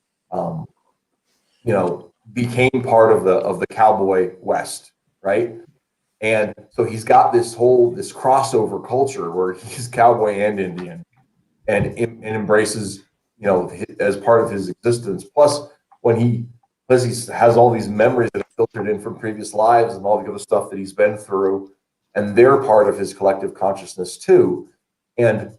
became part of the cowboy West, right? And so he's got this crossover culture where he's cowboy and Indian, and embraces, as part of his existence. Plus, he has all these memories that are filtered in from previous lives and all the other stuff that he's been through, and they're part of his collective consciousness too. And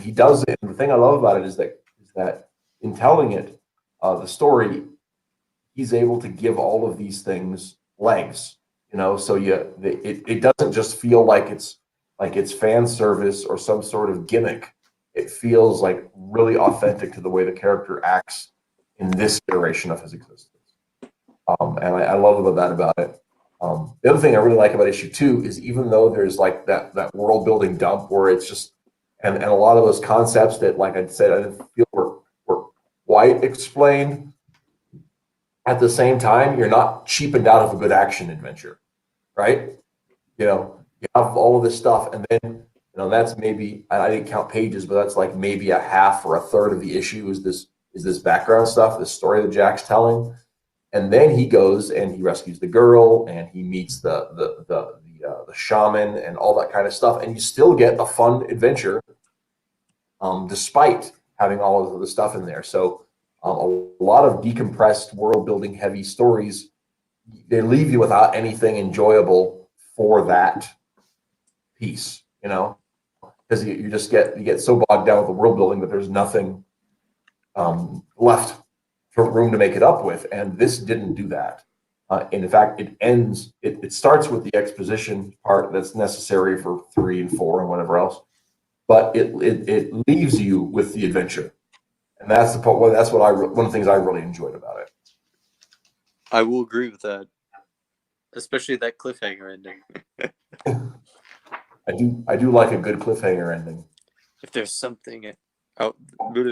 he does it. And the thing I love about it is that in telling it, the story, he's able to give all of these things legs, so it doesn't just feel like it's fan service or some sort of gimmick. It feels like really authentic to the way the character acts in this iteration of his existence. And I love that about it. The other thing I really like about issue 2 is, even though there's like that world building dump where it's just, and a lot of those concepts that, like I said, I didn't feel were quite explained, at the same time, you're not cheapened out of a good action adventure, right? You have all of this stuff, and then, that's maybe, I didn't count pages, but that's like maybe a half or a third of the issue is this background stuff, this story that Jack's telling. And then he goes and he rescues the girl, and he meets the shaman and all that kind of stuff, and you still get a fun adventure, despite having all of the stuff in there. So a lot of decompressed, world building, heavy stories, they leave you without anything enjoyable for that piece, because you get so bogged down with the world building that there's nothing left for room to make it up with, and this didn't do that. And in fact, it starts with the exposition part that's necessary for 3 and 4 and whatever else, but it leaves you with the adventure, and that's the part. Well, that's one of the things I really enjoyed about it. I will agree with that, especially that cliffhanger ending. I do like a good cliffhanger ending. If there's something out, Well,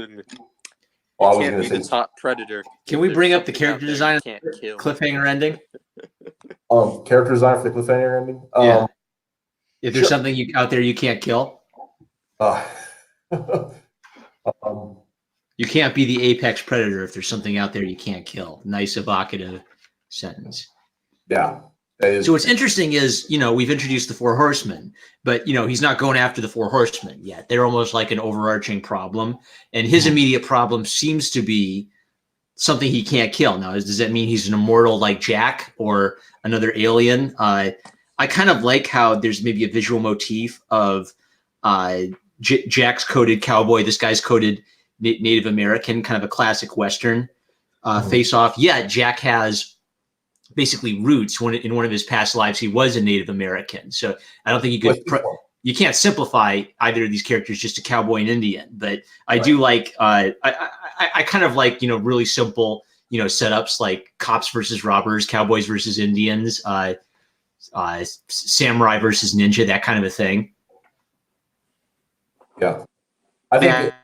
I was can't going be to the say, top predator. Can we bring up the character There design you can't kill. cliffhanger ending? character design for the cliffhanger ending. Yeah. If there's sure. something out there you can't kill, you can't be the apex predator if there's something out there you can't kill. Nice evocative sentence. Yeah. That is, So what's interesting is, we've introduced the 4 horsemen, but, he's not going after the 4 horsemen yet. They're almost like an overarching problem. And his immediate problem seems to be something he can't kill. Now, does that mean he's an immortal like Jack or another alien? I kind of like how there's maybe a visual motif of Jack's coded cowboy. This guy's coded Native American, kind of a classic Western face off. Yeah, Jack has basically roots. In one of his past lives, he was a Native American. So I don't think you can't simplify either of these characters just to cowboy and Indian. But I do like I kind of like really simple setups like cops versus robbers, cowboys versus Indians, samurai versus ninja, that kind of a thing. Yeah, I think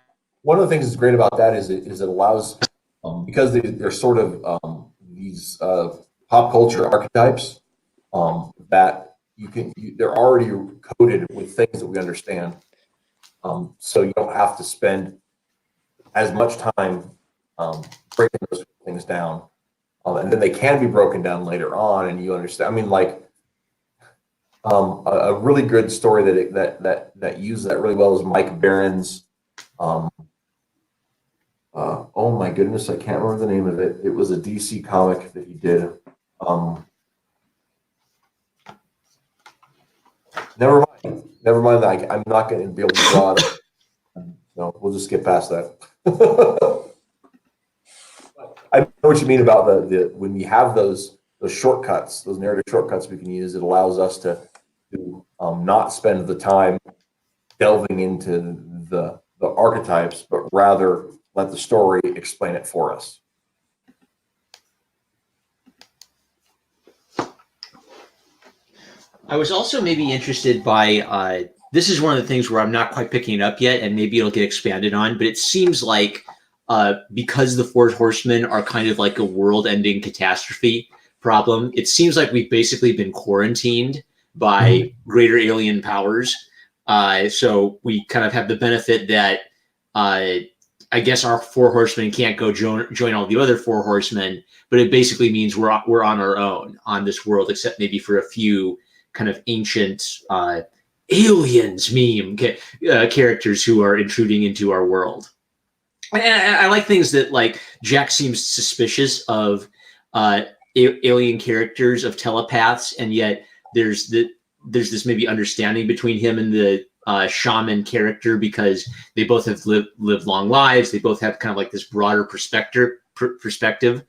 one of the things that's great about that is it allows, because they're sort of these pop culture archetypes, that they're already coded with things that we understand, so you don't have to spend as much time breaking those things down, and then they can be broken down later on, and you understand. I mean, like a really good story that uses that really well is Mike Barron's. Oh my goodness, I can't remember the name of it. It was a DC comic that he did. Never mind that. I'm not going to be able to draw it. No, we'll just skip past that. I know what you mean about the when we have those shortcuts, those narrative shortcuts we can use. It allows us to not spend the time delving into the archetypes, but rather let the story explain it for us. I was also maybe interested by this is one of the things where I'm not quite picking it up yet, and maybe it'll get expanded on, but it seems like because the 4 horsemen are kind of like a world-ending catastrophe problem, it seems like we've basically been quarantined by greater alien powers. So we kind of have the benefit that I guess our 4 horsemen can't go join all the other 4 horsemen, but it basically means we're on our own on this world, except maybe for a few kind of ancient aliens meme characters who are intruding into our world. And I like things that, like, Jack seems suspicious of alien characters, of telepaths, and yet there's this maybe understanding between him and the shaman character, because they both have lived long lives. They both have kind of like this broader perspective.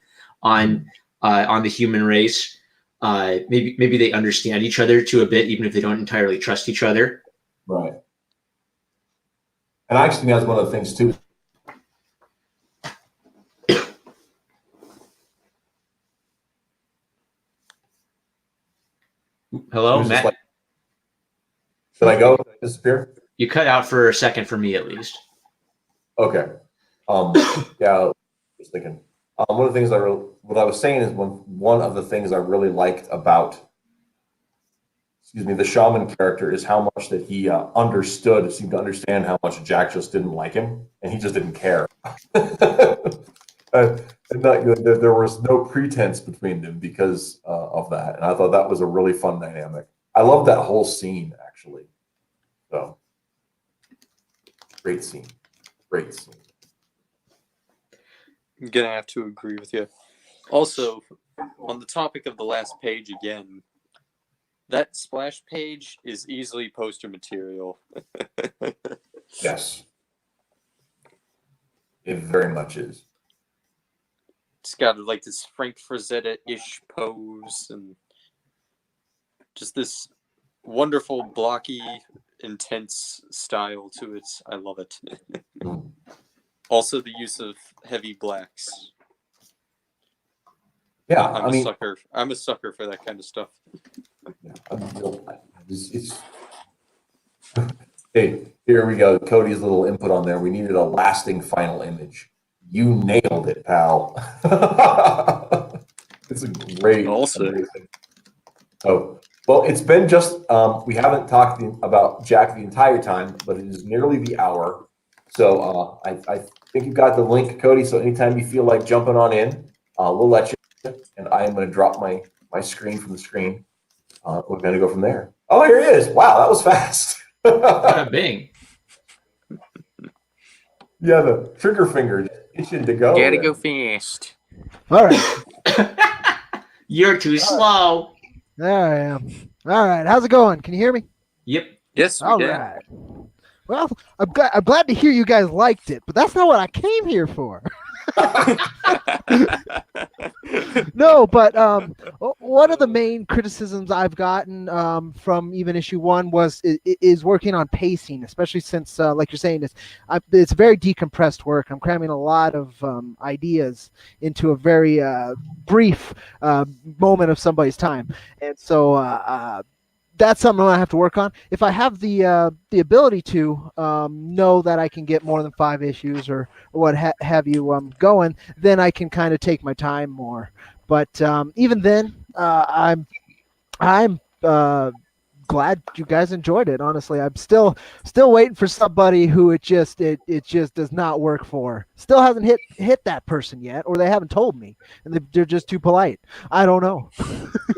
on the human race. Maybe they understand each other to a bit, even if they don't entirely trust each other. Right. And I actually think that's one of the things too. Hello, Matt. Like, should I go? Did I disappear? You cut out for a second for me, at least. Okay. Yeah, I was thinking. One of the things what I was saying is one of the things I really liked about, the shaman character is how much that he seemed to understand how much Jack just didn't like him, and he just didn't care. There was no pretense between them because of that, and I thought that was a really fun dynamic. I love that whole scene, actually. So, great scene. I'm gonna have to agree with you. Also, on the topic of the last page again, that splash page is easily poster material. Yes. It very much is. It's got like this Frank Frazetta-ish pose and just this wonderful, blocky, intense style to it. I love it. Also, the use of heavy blacks. Yeah, I'm a sucker. I'm a sucker for that kind of stuff. Hey, here we go. Cody's little input on there. We needed a lasting final image. You nailed it, pal. It's a great. Also, oh, well, it's been just we haven't talked about Jack the entire time, but it is nearly the hour. So I think you've got the link, Cody. So anytime you feel like jumping on in, we'll let you. And I am going to drop my screen from the screen. We're going to go from there. Oh, here he is. Wow, that was fast. Bada bing. Yeah, the trigger finger itching to go. gotta go fast. All right. You're too slow. There I am. All right. How's it going? Can you hear me? Yep. Yes, we All did. right. Well, I'm glad to hear you guys liked it, but that's not what I came here for. No, but one of the main criticisms I've gotten from even issue 1 is working on pacing, especially since, like you're saying, it's very decompressed work. I'm cramming a lot of ideas into a very brief moment of somebody's time, and so that's something I have to work on. If I have the ability to know that I can get more than 5 issues or what have you going, then I can kind of take my time more. But even then, I'm glad you guys enjoyed it. Honestly, I'm still waiting for somebody who it just does not work for. Still hasn't hit that person yet, or they haven't told me, and they're just too polite. I don't know.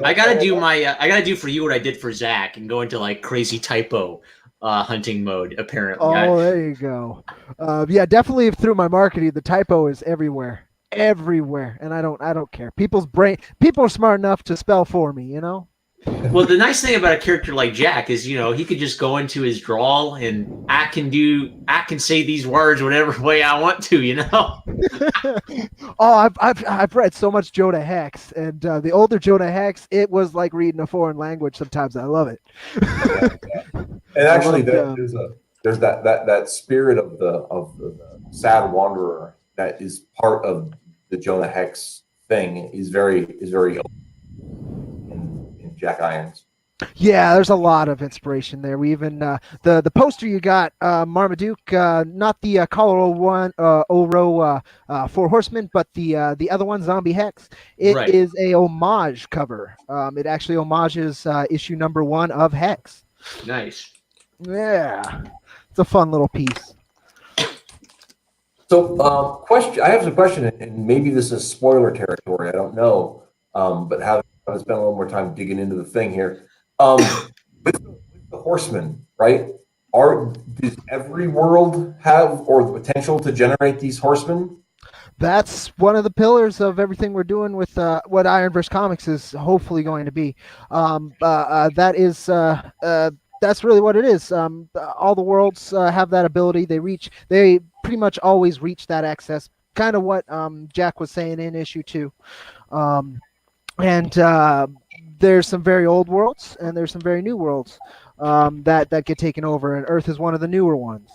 I gotta do for you what I did for Zach and go into like crazy typo hunting mode. Apparently. Oh, there you go. Yeah, definitely through my marketing, the typo is everywhere, and I don't care. People are smart enough to spell for me, you know. Well, the nice thing about a character like Jack is, he could just go into his drawl and I can say these words whatever way I want to, Oh, I've read so much Jonah Hex, and the older Jonah Hex, it was like reading a foreign language. Sometimes I love it. And actually, there's that spirit of the sad wanderer that is part of the Jonah Hex thing is very in Jack Irons. Yeah, there's a lot of inspiration there. We even the poster you got, Marmaduke, not the Colorado one, Oro 4 Horsemen, but the other one, Zombie Hex. It Right. is a homage cover. It actually homages issue number 1 of Hex. Nice. Yeah, it's a fun little piece. So, question. I have some question, and maybe this is spoiler territory. I don't know, but have to spend a little more time digging into the thing here. With the horsemen, right? Does every world have or the potential to generate these horsemen? That's one of the pillars of everything we're doing with what Ironverse Comics is hopefully going to be. That's really what it is. All the worlds have that ability. They pretty much always reach that access kind of what Jack was saying in issue 2. And there's some very old worlds and there's some very new worlds that get taken over, and Earth is one of the newer ones.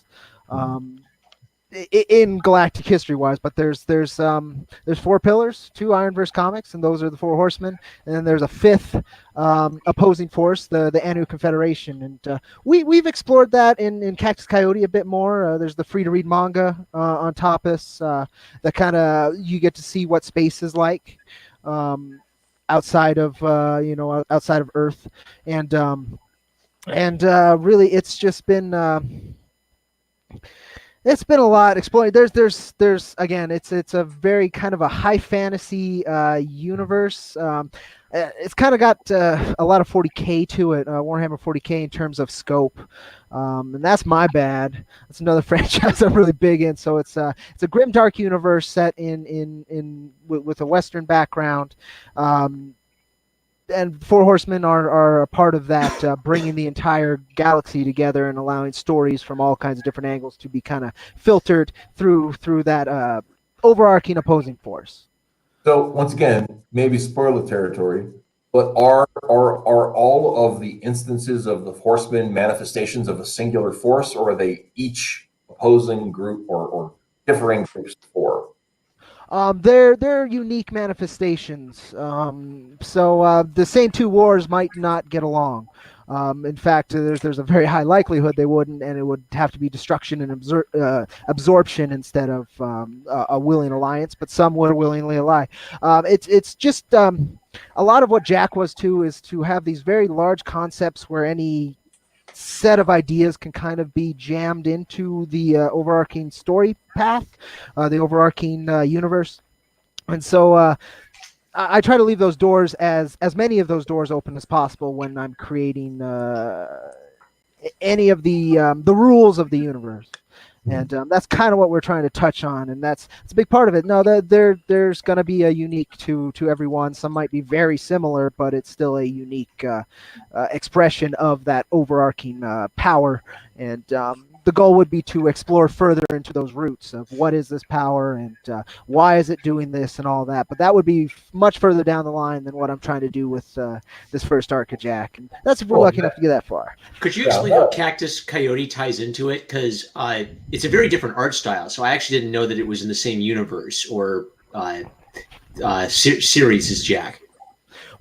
In galactic history wise, but there's 4 pillars, 2 Ironverse comics, and those are the 4 horsemen, and then there's a 5th opposing force, the Anu Confederation, and we've explored that in Cactus Coyote a bit more. There's the free to read manga on Tapas that kind of you get to see what space is like outside of outside of Earth, and really it's just been. It's been a lot exploring. There's again, it's a very kind of a high fantasy universe. It's kind of got a lot of 40K to it, Warhammer 40K in terms of scope, and that's my bad. That's another franchise I'm really big in. So it's a grim dark universe set with a Western background. And 4 Horsemen are a part of that, bringing the entire galaxy together and allowing stories from all kinds of different angles to be kind of filtered through that overarching opposing force. So once again, maybe spoiler territory, but are all of the instances of the Horsemen manifestations of a singular force, or are they each opposing group or differing groups of 4? They're unique manifestations. So the same 2 wars might not get along. In fact, there's a very high likelihood they wouldn't, and it would have to be destruction and absorption instead of a willing alliance. But some would willingly ally. It's just a lot of what Jack was too is to have these very large concepts where any set of ideas can kind of be jammed into the overarching story path, the overarching universe. And so I try to leave those doors as many of those doors open as possible when I'm creating any of the rules of the universe. And that's kind of what we're trying to touch on, and it's a big part of it. No, there's going to be a unique to everyone. Some might be very similar, but it's still a unique expression of that overarching power. And the goal would be to explore further into those roots of what is this power and why is it doing this and all that. But that would be much further down the line than what I'm trying to do with this first arc of Jack. And that's if we're lucky enough to get that far. Could you explain how Cactus Coyote ties into it? Because it's a very different art style. So I actually didn't know that it was in the same universe or series as Jack.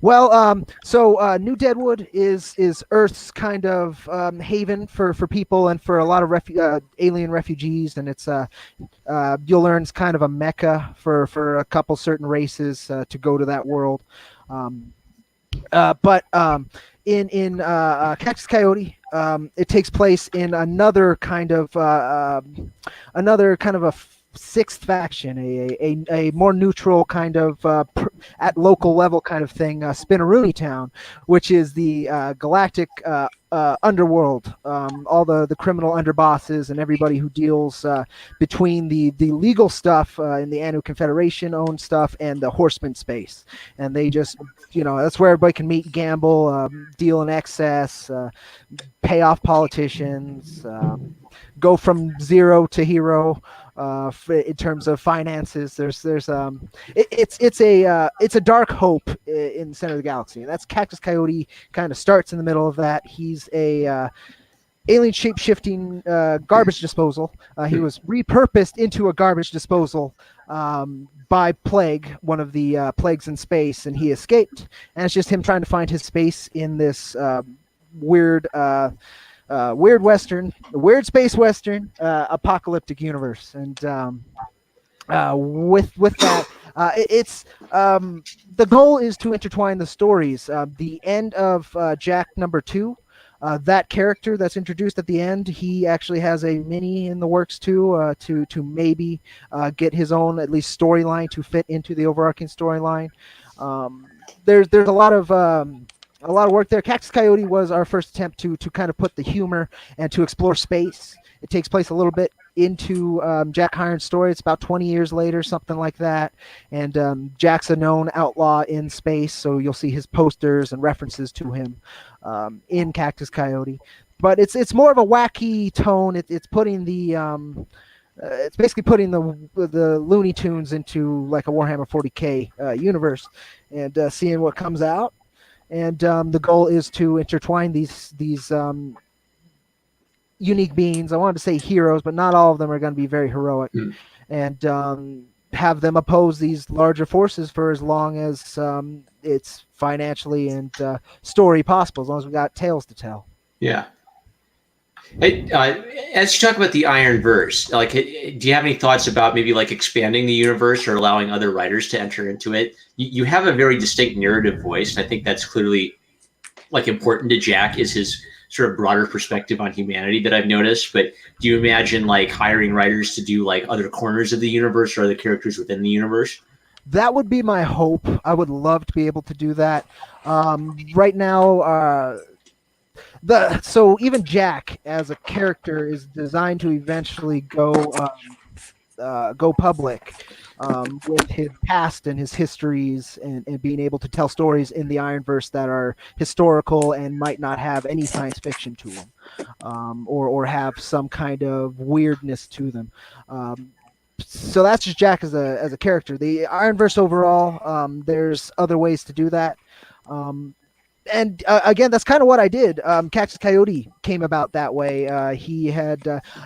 Well, so New Deadwood is Earth's kind of haven for people and for a lot of alien refugees, and it's you'll learn it's kind of a mecca for a couple certain races to go to that world. But in Cactus Coyote, it takes place in another kind of a 6th faction, a more neutral kind of at local level kind of thing, Spinneroonie Town, which is the galactic underworld, all the criminal underbosses and everybody who deals between the legal stuff in the Anu Confederation owned stuff and the horseman space. And they just, that's where everybody can meet, gamble, deal in excess, pay off politicians, go from zero to hero. In terms of finances, it's a dark hope in the center of the galaxy, and that's Cactus Coyote. Kind of starts in the middle of that. He's a alien shape-shifting garbage disposal. He was repurposed into a garbage disposal by Plague, one of the plagues in space, and he escaped. And it's just him trying to find his space in this weird space western apocalyptic universe. And with that, it's the goal is to intertwine the stories. The end of Jack number 2, that character that's introduced at the end, he actually has a mini in the works too, to maybe get his own at least storyline to fit into the overarching storyline. There's a lot of work there. Cactus Coyote was our first attempt to kind of put the humor and to explore space. It takes place a little bit into Jack Hiron's story. It's about 20 years later, something like that. And Jack's a known outlaw in space, so you'll see his posters and references to him in Cactus Coyote. But it's more of a wacky tone. It's putting the it's basically putting the Looney Tunes into like a Warhammer 40K universe, and seeing what comes out. And the goal is to intertwine these unique beings. I wanted to say heroes, but not all of them are going to be very heroic, and have them oppose these larger forces for as long as it's financially and story possible, as long as we got tales to tell. Yeah. As you talk about the Iron Verse, like, do you have any thoughts about maybe like expanding the universe or allowing other writers to enter into it? You have a very distinct narrative voice, and I think that's clearly like important to Jack, is his sort of broader perspective on humanity that I've noticed. But do you imagine like hiring writers to do like other corners of the universe or other characters within the universe? That would be my hope. I would love to be able to do that. Right now, so even Jack as a character is designed to eventually go public, with his past and his histories, and being able to tell stories in the Ironverse that are historical and might not have any science fiction to them, or have some kind of weirdness to them. So that's just Jack as a character. The Ironverse overall, there's other ways to do that. And again, that's kind of what I did. Cactus Coyote came about that way. He had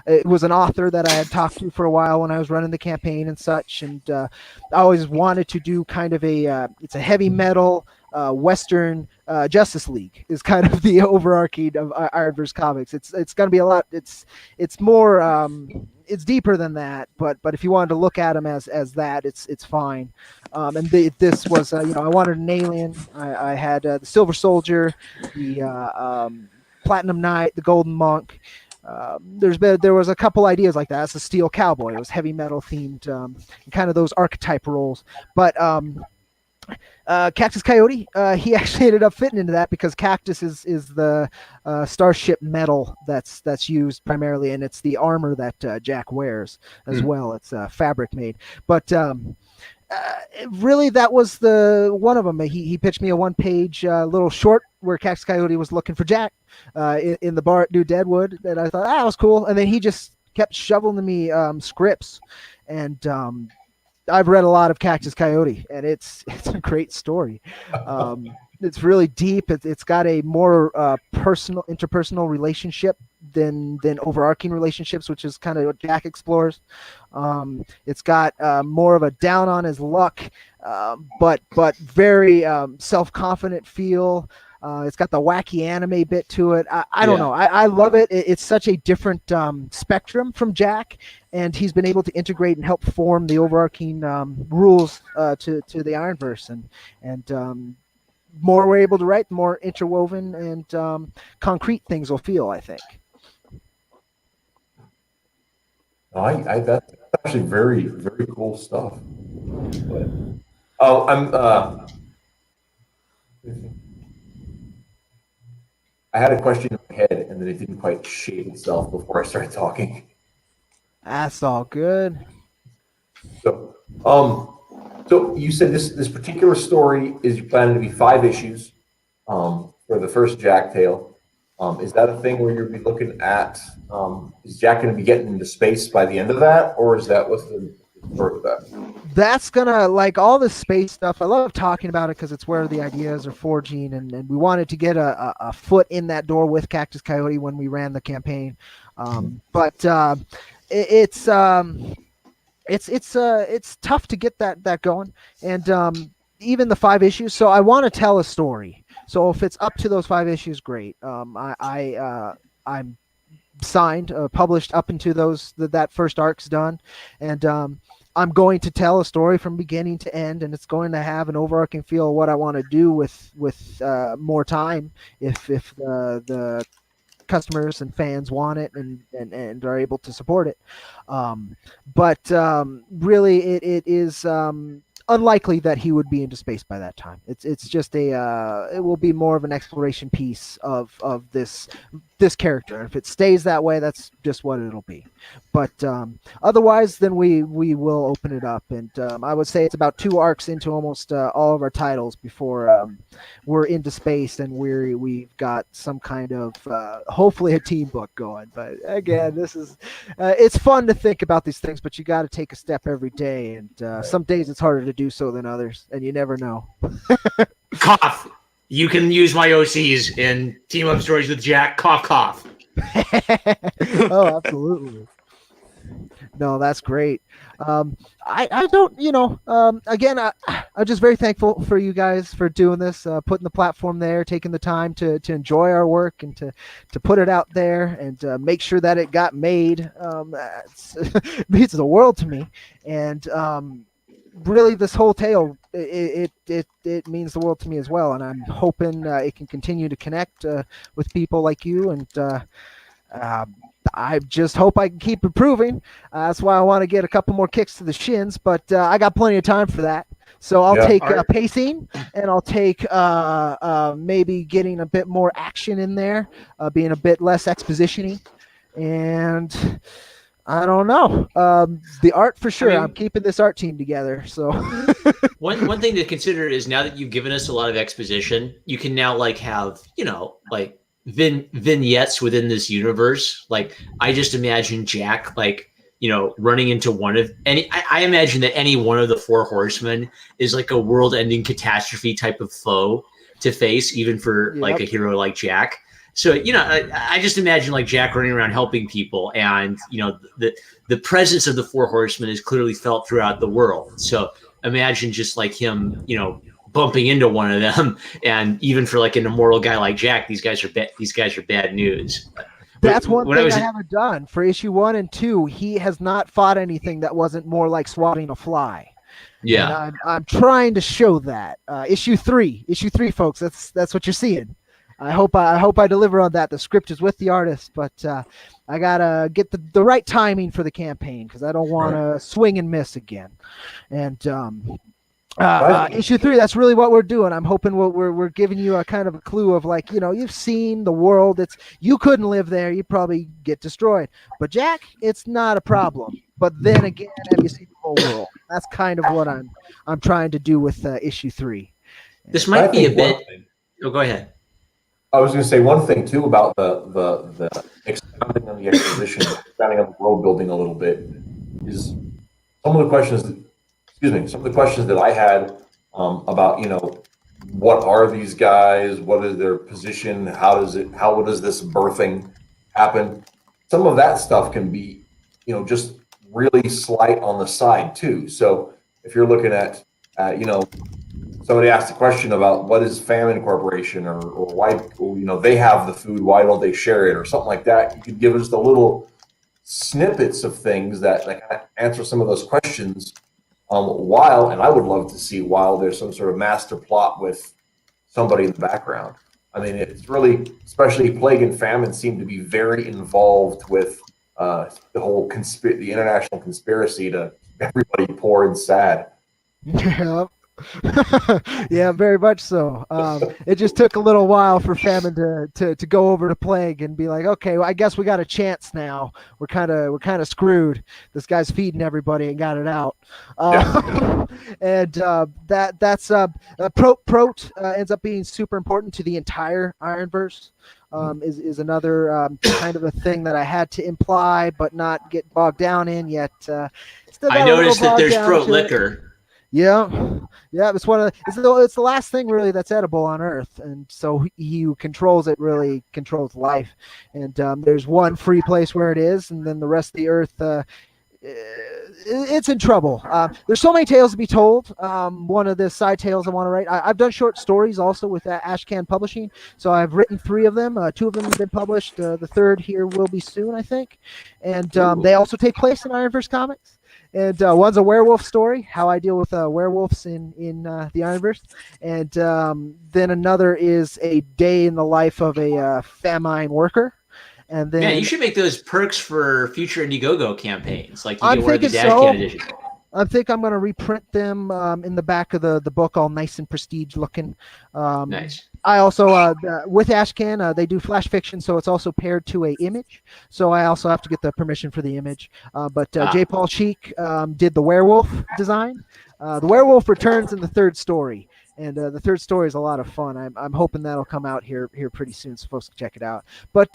it was an author that I had talked to for a while when I was running the campaign and such, and I always wanted to do kind of it's a heavy metal Western Justice League is kind of the overarching of Ironverse comics. It's going to be a lot. It's more. It's deeper than that, but if you wanted to look at them as that, it's fine. And this was, I wanted an alien. I had the Silver Soldier, the Platinum Knight, the Golden Monk. There was a couple ideas like that. That's the Steel Cowboy. It was heavy metal themed, and kind of those archetype roles. But Cactus Coyote, he actually ended up fitting into that because Cactus is the starship metal that's used primarily, and it's the armor that Jack wears as well. It's fabric made, but really that was the one of them. He pitched me a one-page little short where Cactus Coyote was looking for Jack in the bar at New Deadwood, and I thought that was cool. And then he just kept shoveling me scripts, and I've read a lot of Cactus Coyote, and it's a great story. It's really deep. It's got a more interpersonal relationship than overarching relationships, which is kind of what Jack explores. It's got more of a down on his luck, but very self-confident feel. It's got the wacky anime bit to it. I don't know. I love it. It's such a different spectrum from Jack, and he's been able to integrate and help form the overarching rules to the Ironverse, and more we're able to write, the more interwoven and concrete things will feel, I think. That's actually very, very cool stuff. I had a question in my head, and then it didn't quite shape itself before I started talking. That's all good. So you said this particular story is planning to be 5 issues for the first Jack tale. Is that a thing where you'll be looking at? Is Jack going to be getting into space by the end of that, or is that what's the sort of that? That's gonna, like, all the space stuff. I love talking about it because it's where the ideas are forging, and we wanted to get a foot in that door with Cactus Coyote when we ran the campaign. But it's tough to get that going, and even the 5 issues. So I want to tell a story. So if it's up to those 5 issues, great. I'm signed, published up into that first arc's done, and I'm going to tell a story from beginning to end, and it's going to have an overarching feel of what I want to do with more time if the customers and fans want it and are able to support it. But really, it is. unlikely that he would be into space by that time. It's just it will be more of an exploration piece of this character. And if it stays that way, that's just what it'll be. But otherwise, then we will open it up, and I would say it's about 2 arcs into almost all of our titles before we're into space, and we've got some kind of hopefully a team book going. But again, this is it's fun to think about these things, but you got to take a step every day, and some days it's harder to do so than others, and you never know. Cough. You can use my OCs in Team Up Stories with Jack. Cough, cough. Oh, absolutely. No, that's great. I don't, again, I'm just very thankful for you guys for doing this, putting the platform there, taking the time to enjoy our work and to put it out there and make sure that it got made. It means the world to me. And really, this whole tale, it means the world to me as well. And I'm hoping it can continue to connect with people like you, and I just hope I can keep improving. That's why I want to get a couple more kicks to the shins, but I got plenty of time for that. So I'll take pacing, and I'll take maybe getting a bit more action in there, being a bit less exposition-y. And I don't know. The art for sure. I'm keeping this art team together. So one thing to consider is, now that you've given us a lot of exposition, you can now have vignettes within this universe. I just imagine Jack running into one of I imagine that any one of the 4 horsemen is a world-ending catastrophe type of foe to face, even for a hero like Jack. So I just imagine Jack running around helping people, and the presence of the 4 horsemen is clearly felt throughout the world. So imagine just him bumping into one of them, and even for an immortal guy like Jack, these guys are bad news. That's one thing I haven't done for issue 1 and 2. He has not fought anything that wasn't more like swatting a fly. Yeah, and I'm trying to show that. Issue 3, folks. That's what you're seeing. I hope I deliver on that. The script is with the artist, but I gotta get the right timing for the campaign, because I don't want to swing and miss again. And issue 3, that's really what we're doing. I'm hoping we're giving you a kind of a clue of you've seen the world. You couldn't live there. You probably get destroyed. But Jack, it's not a problem. But then again, have you seen the whole world? That's kind of what I'm trying to do with issue 3. This might be a bit. Oh, go ahead. I was going to say one thing too about the expounding on the exposition, expounding on the world building a little bit, is some of the questions that I had about what are these guys, what is their position, how does this birthing happen? Some of that stuff can be just really slight on the side too. So if you're looking at somebody asked a question about what is Famine Corporation, or why they have the food, why don't they share it, or something like that. You could give us the little snippets of things that kind of answer some of those questions. And I would love to see while there's some sort of master plot with somebody in the background. I mean, it's really, especially Plague and Famine, seem to be very involved with the whole the international conspiracy to everybody poor and sad. Yeah. Yeah, very much so. It just took a little while for Famine to go over to Plague and be like, okay, well, I guess we got a chance now. We're kind of screwed. This guy's feeding everybody and got it out. And that's Prot ends up being super important to the entire Ironverse. Is another kind of a thing that I had to imply but not get bogged down in yet. I noticed that there's Prot liquor. Yeah, it's it's the last thing really that's edible on Earth, and so he who controls it really controls life. And there's one free place where it is, and then the rest of the Earth, it's in trouble. There's so many tales to be told. One of the side tales I want to write. I've done short stories also with Ashcan Publishing, so I've written 3 of them. 2 of them have been published. The 3rd here will be soon, I think. And they also take place in Ironverse comics. And one's a werewolf story, how I deal with werewolves in the Ironverse. And then another is a day in the life of a famine worker. And then you should make those perks for future Indiegogo campaigns. You I'm get one of the thinking Dash Can edition. I think I'm going to reprint them in the back of the book, all nice and prestige looking. Nice. I also, with Ashcan, they do flash fiction, so it's also paired to a image. So I also have to get the permission for the image. But J. Paul Cheek did the werewolf design. The werewolf returns in the third story. And the third story is a lot of fun. I'm hoping that'll come out here pretty soon, so folks can check it out. But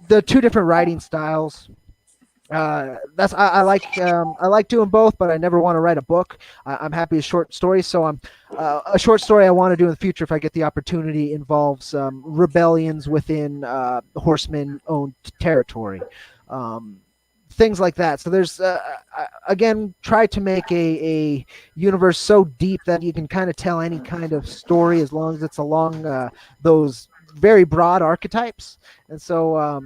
the two different writing styles. I like doing both, but I never want to write a book. I'm happy with short stories, so I'm a short story I want to do in the future if I get the opportunity involves rebellions within horseman-owned territory. Things like that. So there's again, try to make a universe so deep that you can kind of tell any kind of story as long as it's along those very broad archetypes. And so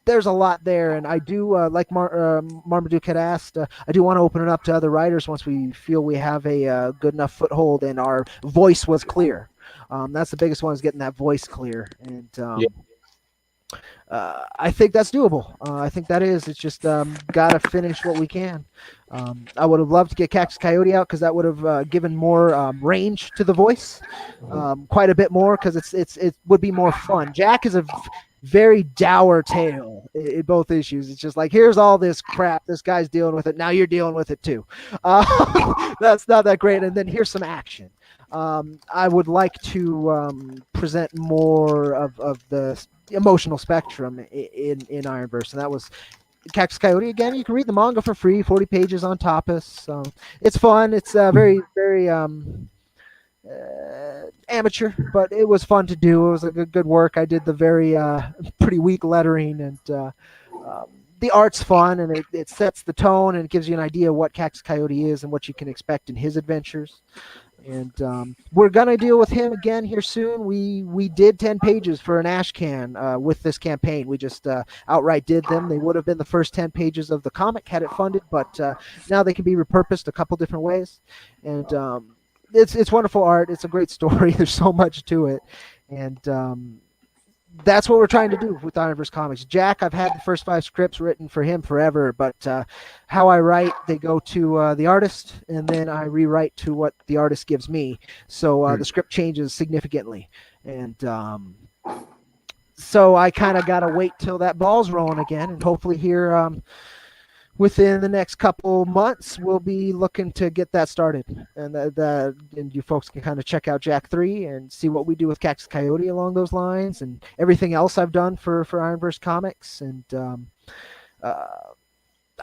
there's a lot there, and I do like Marmaduke had asked. I do want to open it up to other writers once we feel we have a good enough foothold and our voice was clear. That's the biggest one, is getting that voice clear, and I think that's doable. I think that is. It's just gotta finish what we can. I would have loved to get Cactus Coyote out because that would have given more range to the voice, quite a bit more, because it would be more fun. Jack is a very dour tale in both issues. It's just like, here's all this crap, this guy's dealing with it, now you're dealing with it too. That's not that great. And then here's some action. I would like to present more of the emotional spectrum in Ironverse, and that was Cactus Coyote. Again, you can read the manga for free, 40 pages on Tapas. It's fun. It's very amateur, but it was fun to do. It was a good work. I did the very pretty weak lettering, and the art's fun, and it sets the tone, and it gives you an idea of what Cactus Coyote is and what you can expect in his adventures. And we're gonna deal with him again here soon. We did 10 pages for an Ashcan with this campaign. We just outright did them. They would have been the first 10 pages of the comic had it funded, but now they can be repurposed a couple different ways. And it's wonderful art. It's a great story. There's so much to it, and that's what we're trying to do with Ironverse Comics. Jack, I've had the first 5 scripts written for him forever, but how I write, they go to the artist, and then I rewrite to what the artist gives me. So the script changes significantly, and so I kind of got to wait till that ball's rolling again, and hopefully here within the next couple months, we'll be looking to get that started. And and you folks can kind of check out Jack 3 and see what we do with Cactus Coyote along those lines, and everything else I've done for Ironverse Comics. And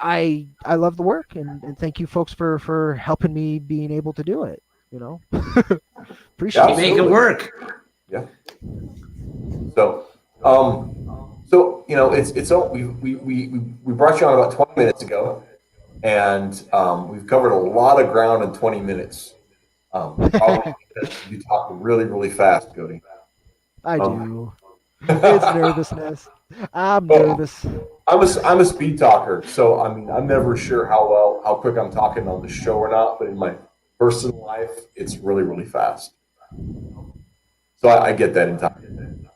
I love the work, and thank you folks for helping me being able to do it. Appreciate You make it work. Yeah. So it's we brought you on about 20 minutes ago, and we've covered a lot of ground in 20 minutes. Probably because you talk really, really fast, Cody. I do. It's nervousness. I'm nervous. I'm a speed talker, so I mean I'm never sure how quick I'm talking on the show or not, but in my personal life, it's really, really fast. So I get that in time.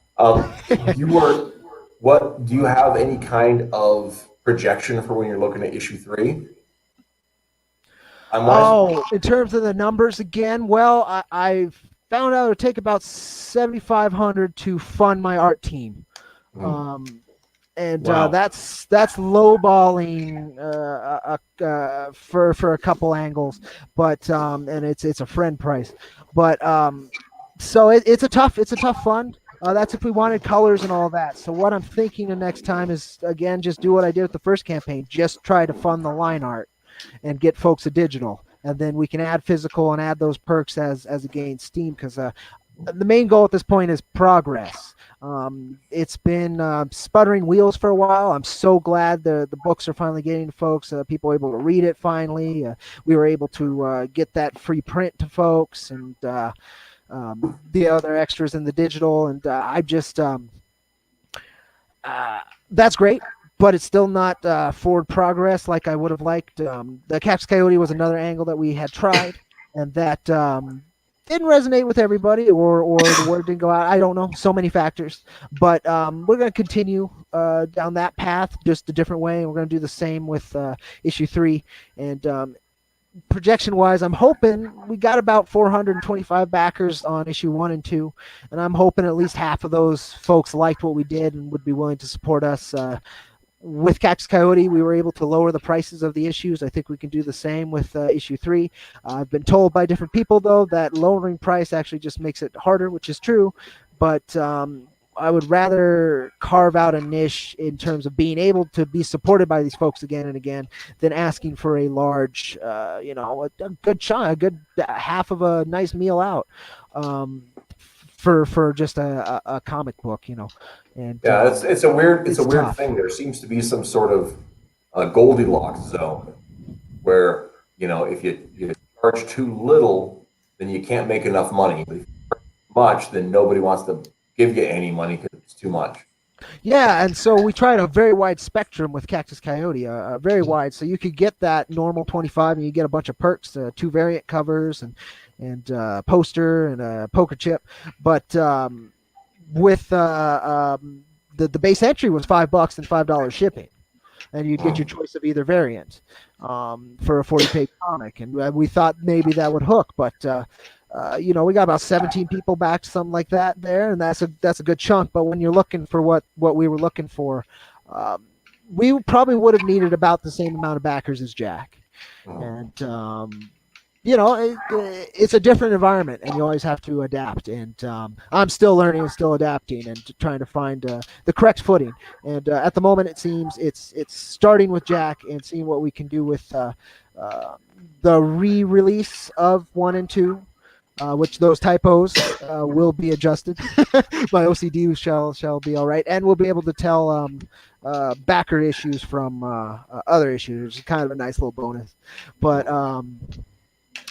Do you have any kind of projection for when you're looking at issue 3? In terms of the numbers again, well, I found out it would take about $7,500 to fund my art team. Wow. That's lowballing for a couple angles, but and it's a friend price, but so it's a tough fund. That's if we wanted colors and all that. So what I'm thinking the next time is, again, just do what I did with the first campaign. Just try to fund the line art and get folks a digital. And then we can add physical and add those perks as it gains steam, because the main goal at this point is progress. It's been sputtering wheels for a while. I'm so glad the books are finally getting to folks. People are able to read it finally. We were able to get that free print to folks, and the other extras in the digital, and I just that's great, but it's still not forward progress like I would have liked. The Cactus Coyote was another angle that we had tried, and that didn't resonate with everybody, or the word didn't go out. I don't know, so many factors, but we're going to continue down that path, just a different way, and we're going to do the same with issue 3, and projection wise, I'm hoping we got about 425 backers on issue 1 and 2, and I'm hoping at least half of those folks liked what we did and would be willing to support us. With Cactus Coyote, we were able to lower the prices of the issues. I think we can do the same with issue 3. I've been told by different people, though, that lowering price actually just makes it harder, which is true. But I would rather carve out a niche in terms of being able to be supported by these folks again and again than asking for a large, a good chunk, a good half of a nice meal out for just a comic book, And Yeah, it's a weird tough. thing. There seems to be some sort of Goldilocks zone where if you charge too little, then you can't make enough money. But if you charge too much, then nobody wants to give you any money because it's too much. Yeah, and so we tried a very wide spectrum with Cactus Coyote, very wide. So you could get that normal 25, and you get a bunch of perks, 2 variant covers, and poster and a poker chip. But with the base entry was $5 and $5 shipping, and you'd get your choice of either variant for a 40-page comic. And we thought maybe that would hook, but we got about 17 people back, something like that there, and that's a good chunk. But when you're looking for what we were looking for, we probably would have needed about the same amount of backers as Jack. And it's a different environment, and you always have to adapt. And I'm still learning and still adapting and trying to find the correct footing. And at the moment, it seems it's starting with Jack and seeing what we can do with the re-release of 1 and 2. Which those typos will be adjusted. My OCD shall be all right, and we'll be able to tell backer issues from other issues, which is kind of a nice little bonus. But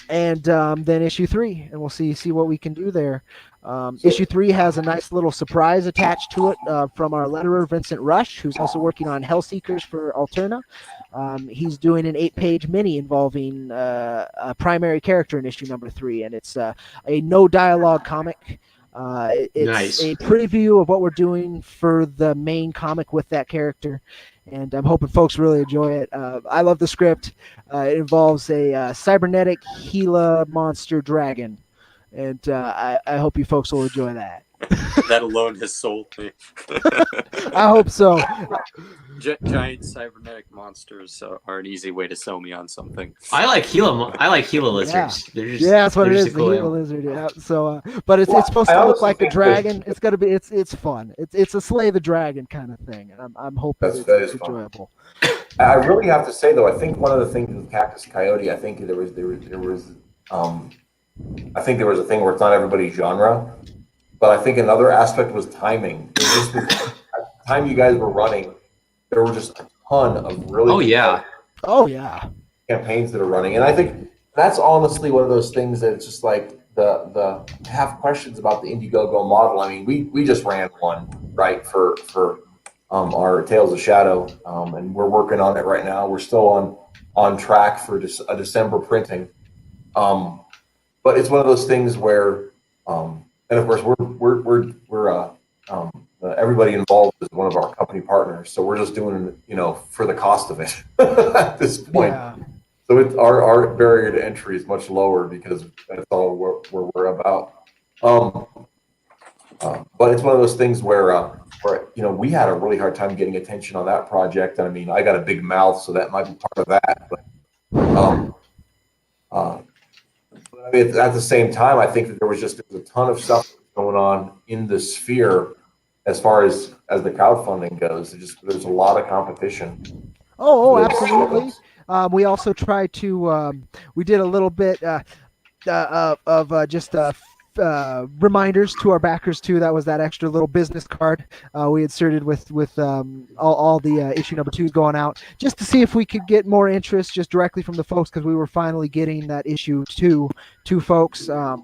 then issue 3, and we'll see what we can do there. Issue 3 has a nice little surprise attached to it from our letterer Vincent Rush, who's also working on Hellseekers for Alterna. He's doing an 8-page mini involving a primary character in issue number 3, and it's a no dialogue comic. It's Nice. a preview of what we're doing for the main comic with that character, and I'm hoping folks really enjoy it. I love the script. It involves a cybernetic Gila monster dragon, and I hope you folks will enjoy that. That alone has sold me. I hope so. Giant cybernetic monsters are an easy way to sell me on something. I like Gila lizards. Yeah, that's what it is. The Gila lizard. Yeah. So, but it's supposed to look like a dragon. It's gonna be. It's fun. It's a Slay the Dragon kind of thing, and I'm hoping it's enjoyable. I really have to say though, I think one of the things with Cactus Coyote, I think there was I think there was a thing where it's not everybody's genre, but I think another aspect was timing. It was just at the time you guys were running, there were just a ton of really Oh yeah campaigns that are running, and I think that's honestly one of those things that it's just like the have questions about the Indiegogo model. I mean, we just ran one right for our Tales of Shadow, and we're working on it right now. We're still on track for a December printing, but it's one of those things where, and of course we're everybody involved is one of our company partners, so we're just doing for the cost of it at this point. Yeah. So it's our barrier to entry is much lower because that's all we're about. But it's one of those things where we had a really hard time getting attention on that project. I mean, I got a big mouth, so that might be part of that. But I mean, at the same time, I think that there was a ton of stuff going on in the sphere as far as the crowdfunding goes. There's a lot of competition. Oh, absolutely. We also tried to we did a little bit of just reminders to our backers too. That was that extra little business card we inserted with all the issue number 2 going out, just to see if we could get more interest just directly from the folks, because we were finally getting that issue to folks. I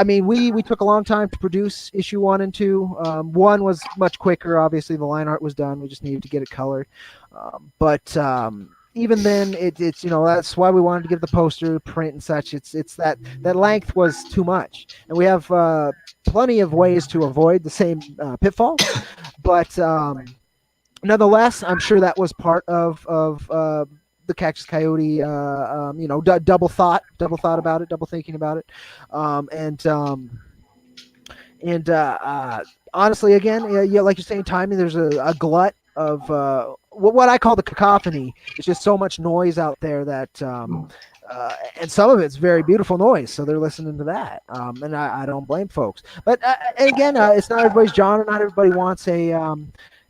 mean, we took a long time to produce issue 1 and 2. 1 was much quicker. Obviously, the line art was done. We just needed to get it colored. But even then, it's that's why we wanted to give the poster, print, and such. It's that length was too much, and we have plenty of ways to avoid the same pitfall. But nonetheless, I'm sure that was part of the Cactus Coyote, double thought about it, double thinking about it, honestly, again, yeah, like you're saying, timing. There's a glut of what I call the cacophony. It's just so much noise out there that, and some of it's very beautiful noise. So they're listening to that, and I don't blame folks. But and again, it's not everybody's genre. Not everybody wants a.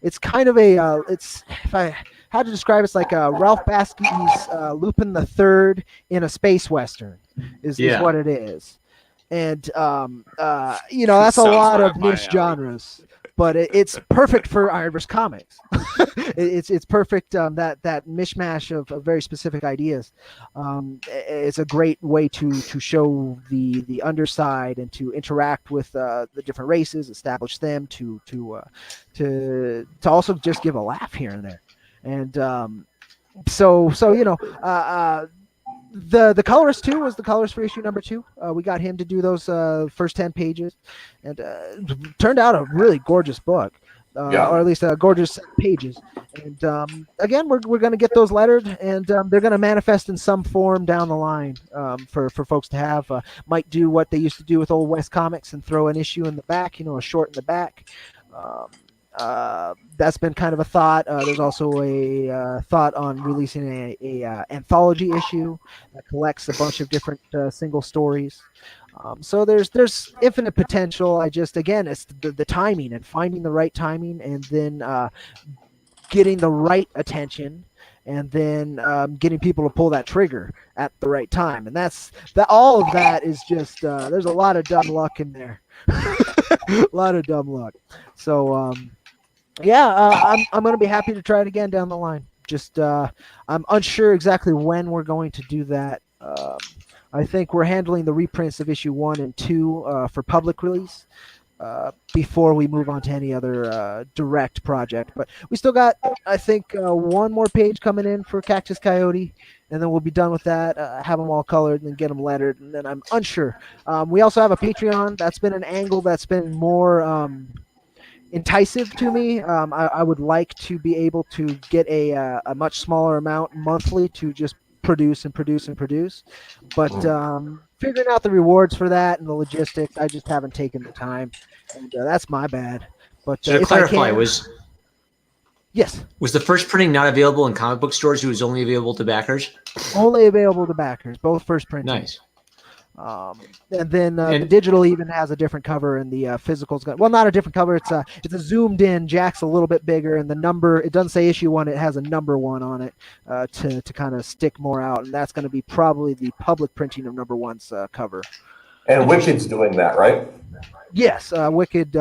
It's kind of a. It's if I had to describe, it's like Ralph Bakski's Lupin the Third in a space western, is what it is. And that's a lot of niche genres, but it's perfect for Ironverse comics. it's perfect, that mishmash of very specific ideas. It's a great way to show the underside and to interact with the different races, establish them, to also just give a laugh here and there. And the colorist too was the colorist for issue number 2. We got him to do those first 10 pages, and turned out a really gorgeous book, or at least a gorgeous set of pages. And again, we're going to get those lettered, and they're going to manifest in some form down the line for folks to have. Might do what they used to do with Old West Comics and throw an issue in the back, a short in the back. That's been kind of a thought. There's also a thought on releasing a anthology issue that collects a bunch of different single stories. So there's infinite potential. It's the timing and finding the right timing, and then getting the right attention, and then getting people to pull that trigger at the right time. And all of that is just there's a lot of dumb luck in there. A lot of dumb luck. So I'm going to be happy to try it again down the line. Just I'm unsure exactly when we're going to do that. I think we're handling the reprints of issue 1 and 2 for public release before we move on to any other direct project. But we still got, I think, one more page coming in for Cactus Coyote, and then we'll be done with that, have them all colored, and then get them lettered, and then I'm unsure. We also have a Patreon. That's been an angle that's been more enticing to me. I would like to be able to get a much smaller amount monthly to just produce, but figuring out the rewards for that and the logistics, I just haven't taken the time, and that's my bad. But so to clarify, yes, was the first printing not available in comic book stores? It was only available to backers. Only available to backers, both first printing. Nice. And then the digital even has a different cover, and the physical's got, well, not a different cover. It's a zoomed in. Jack's a little bit bigger, and the number, it doesn't say issue 1. It has a number 1 on it to kind of stick more out, and that's going to be probably the public printing of number 1's cover. And Wicked's doing that, right? Yes, Wicked.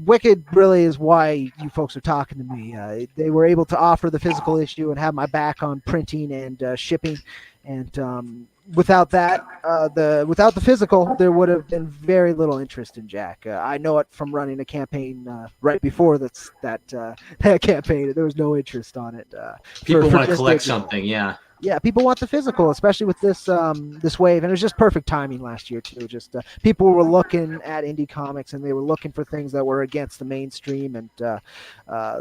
Wicked really is why you folks are talking to me. They were able to offer the physical issue and have my back on printing and shipping, and without that, without the physical, there would have been very little interest in Jack. I know it from running a campaign right before that campaign. There was no interest on it. People want to collect something, yeah. Yeah, people want the physical, especially with this wave, and it was just perfect timing last year too. Just people were looking at indie comics, and they were looking for things that were against the mainstream. And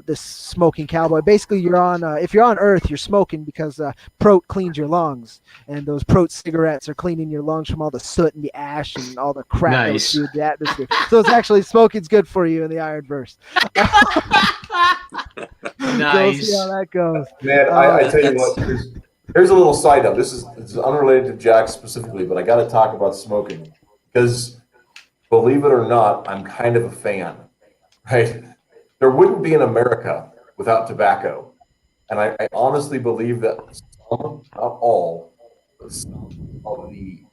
this Smoking Cowboy, basically, if you're on Earth, you're smoking because Prot cleans your lungs, and those Prot cigarettes are cleaning your lungs from all the soot and the ash and all the crap that was through the atmosphere. So it's actually, smoking's good for you in the Ironverse. Nice. We'll see how that goes. Man, I tell you what. Here's a little side note. This is unrelated to Jack specifically, but I got to talk about smoking because, believe it or not, I'm kind of a fan. Right? There wouldn't be an America without tobacco, and I honestly believe that some, not all, some of the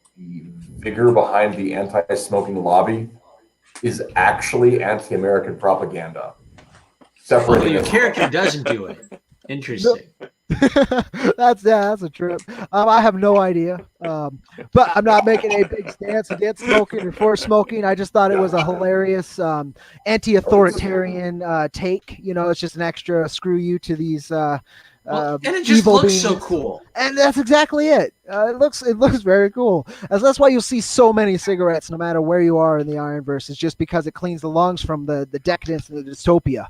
vigor behind the anti-smoking lobby is actually anti-American propaganda. Well, your character doesn't do it. Interesting. That's a trip. I have no idea, but I'm not making a big stance against smoking or for smoking. I just thought it was a hilarious anti-authoritarian take. It's just an extra screw you to these and it just evil looks beings. so cool. And that's exactly it. It looks very cool. That's why you'll see so many cigarettes, no matter where you are in the Ironverse. It's just because it cleans the lungs from the decadence and the dystopia,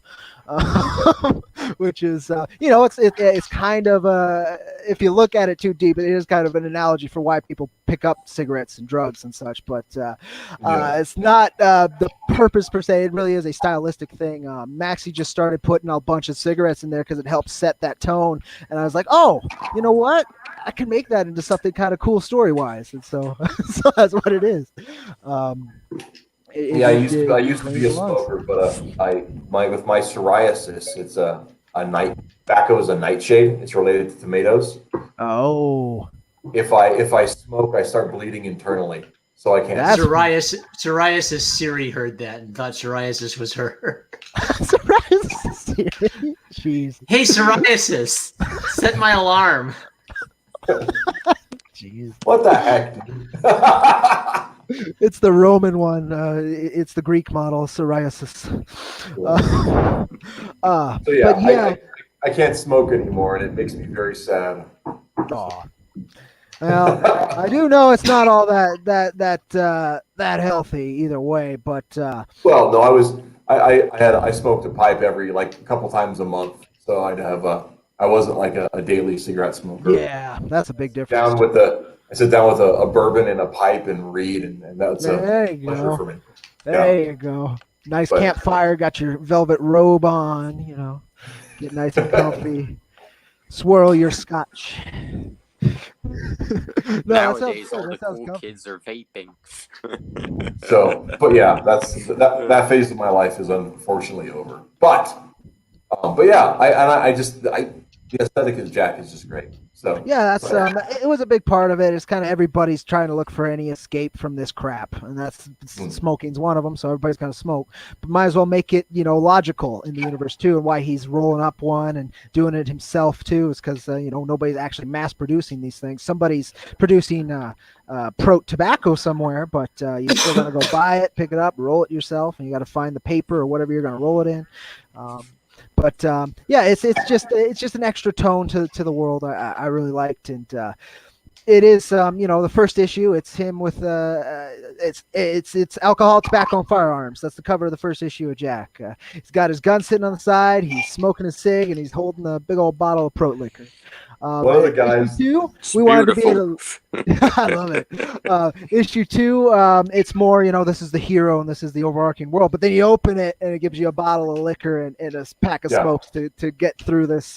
which is it's kind of if you look at it too deep, it is kind of an analogy for why people pick up cigarettes and drugs and such. But it's not the purpose per se. It really is a stylistic thing. Maxie just started putting a bunch of cigarettes in there because it helps set that tone, and I was like, oh, you know what? I can make that into something kind of cool story-wise, and so that's what it is. I used to be a smoker, but with my psoriasis, it's a tobacco is a nightshade. It's related to tomatoes. Oh, If I smoke, I start bleeding internally, so I can't. Psoriasis. Siri heard that and thought psoriasis was her. psoriasis. Jeez. Hey, psoriasis, set my alarm. Jeez. What the heck? It's the Roman one. It's the Greek model, psoriasis. So yeah, I can't smoke anymore, and it makes me very sad. Aw. Well, I do know it's not all that healthy either way, but Well, no, I smoked a pipe every a couple times a month, so I wasn't like a daily cigarette smoker. yeah, that's a big difference. I sit down with a bourbon and a pipe and read, and that's there a you pleasure go. for me. There you go. Nice campfire. Got your velvet robe on. Get nice and comfy. Swirl your scotch. Nowadays, all the cool kids are vaping. So, but yeah, that phase of my life is unfortunately over. But yeah, the aesthetic of Jack is just great. So yeah, that's it was a big part of it. It's kind of everybody's trying to look for any escape from this crap, and that's smoking's one of them. So everybody's gonna smoke, but might as well make it logical in the universe too. And why he's rolling up one and doing it himself too is because nobody's actually mass producing these things. Somebody's producing tobacco somewhere, but you're still gonna go buy it, pick it up, roll it yourself, and you got to find the paper or whatever you're gonna roll it in. But yeah, it's just an extra tone to the world I really liked, and it is the first issue. It's him with it's alcohol, tobacco, and firearms. That's the cover of the first issue of Jack. He's got his gun sitting on the side. He's smoking a cig, and he's holding a big old bottle of Prot liquor. One of the guys. Issue 2, we wanted to be able to, I love it. Issue 2, it's more, this is the hero and this is the overarching world. But then you open it and it gives you a bottle of liquor and a pack of smokes to get through this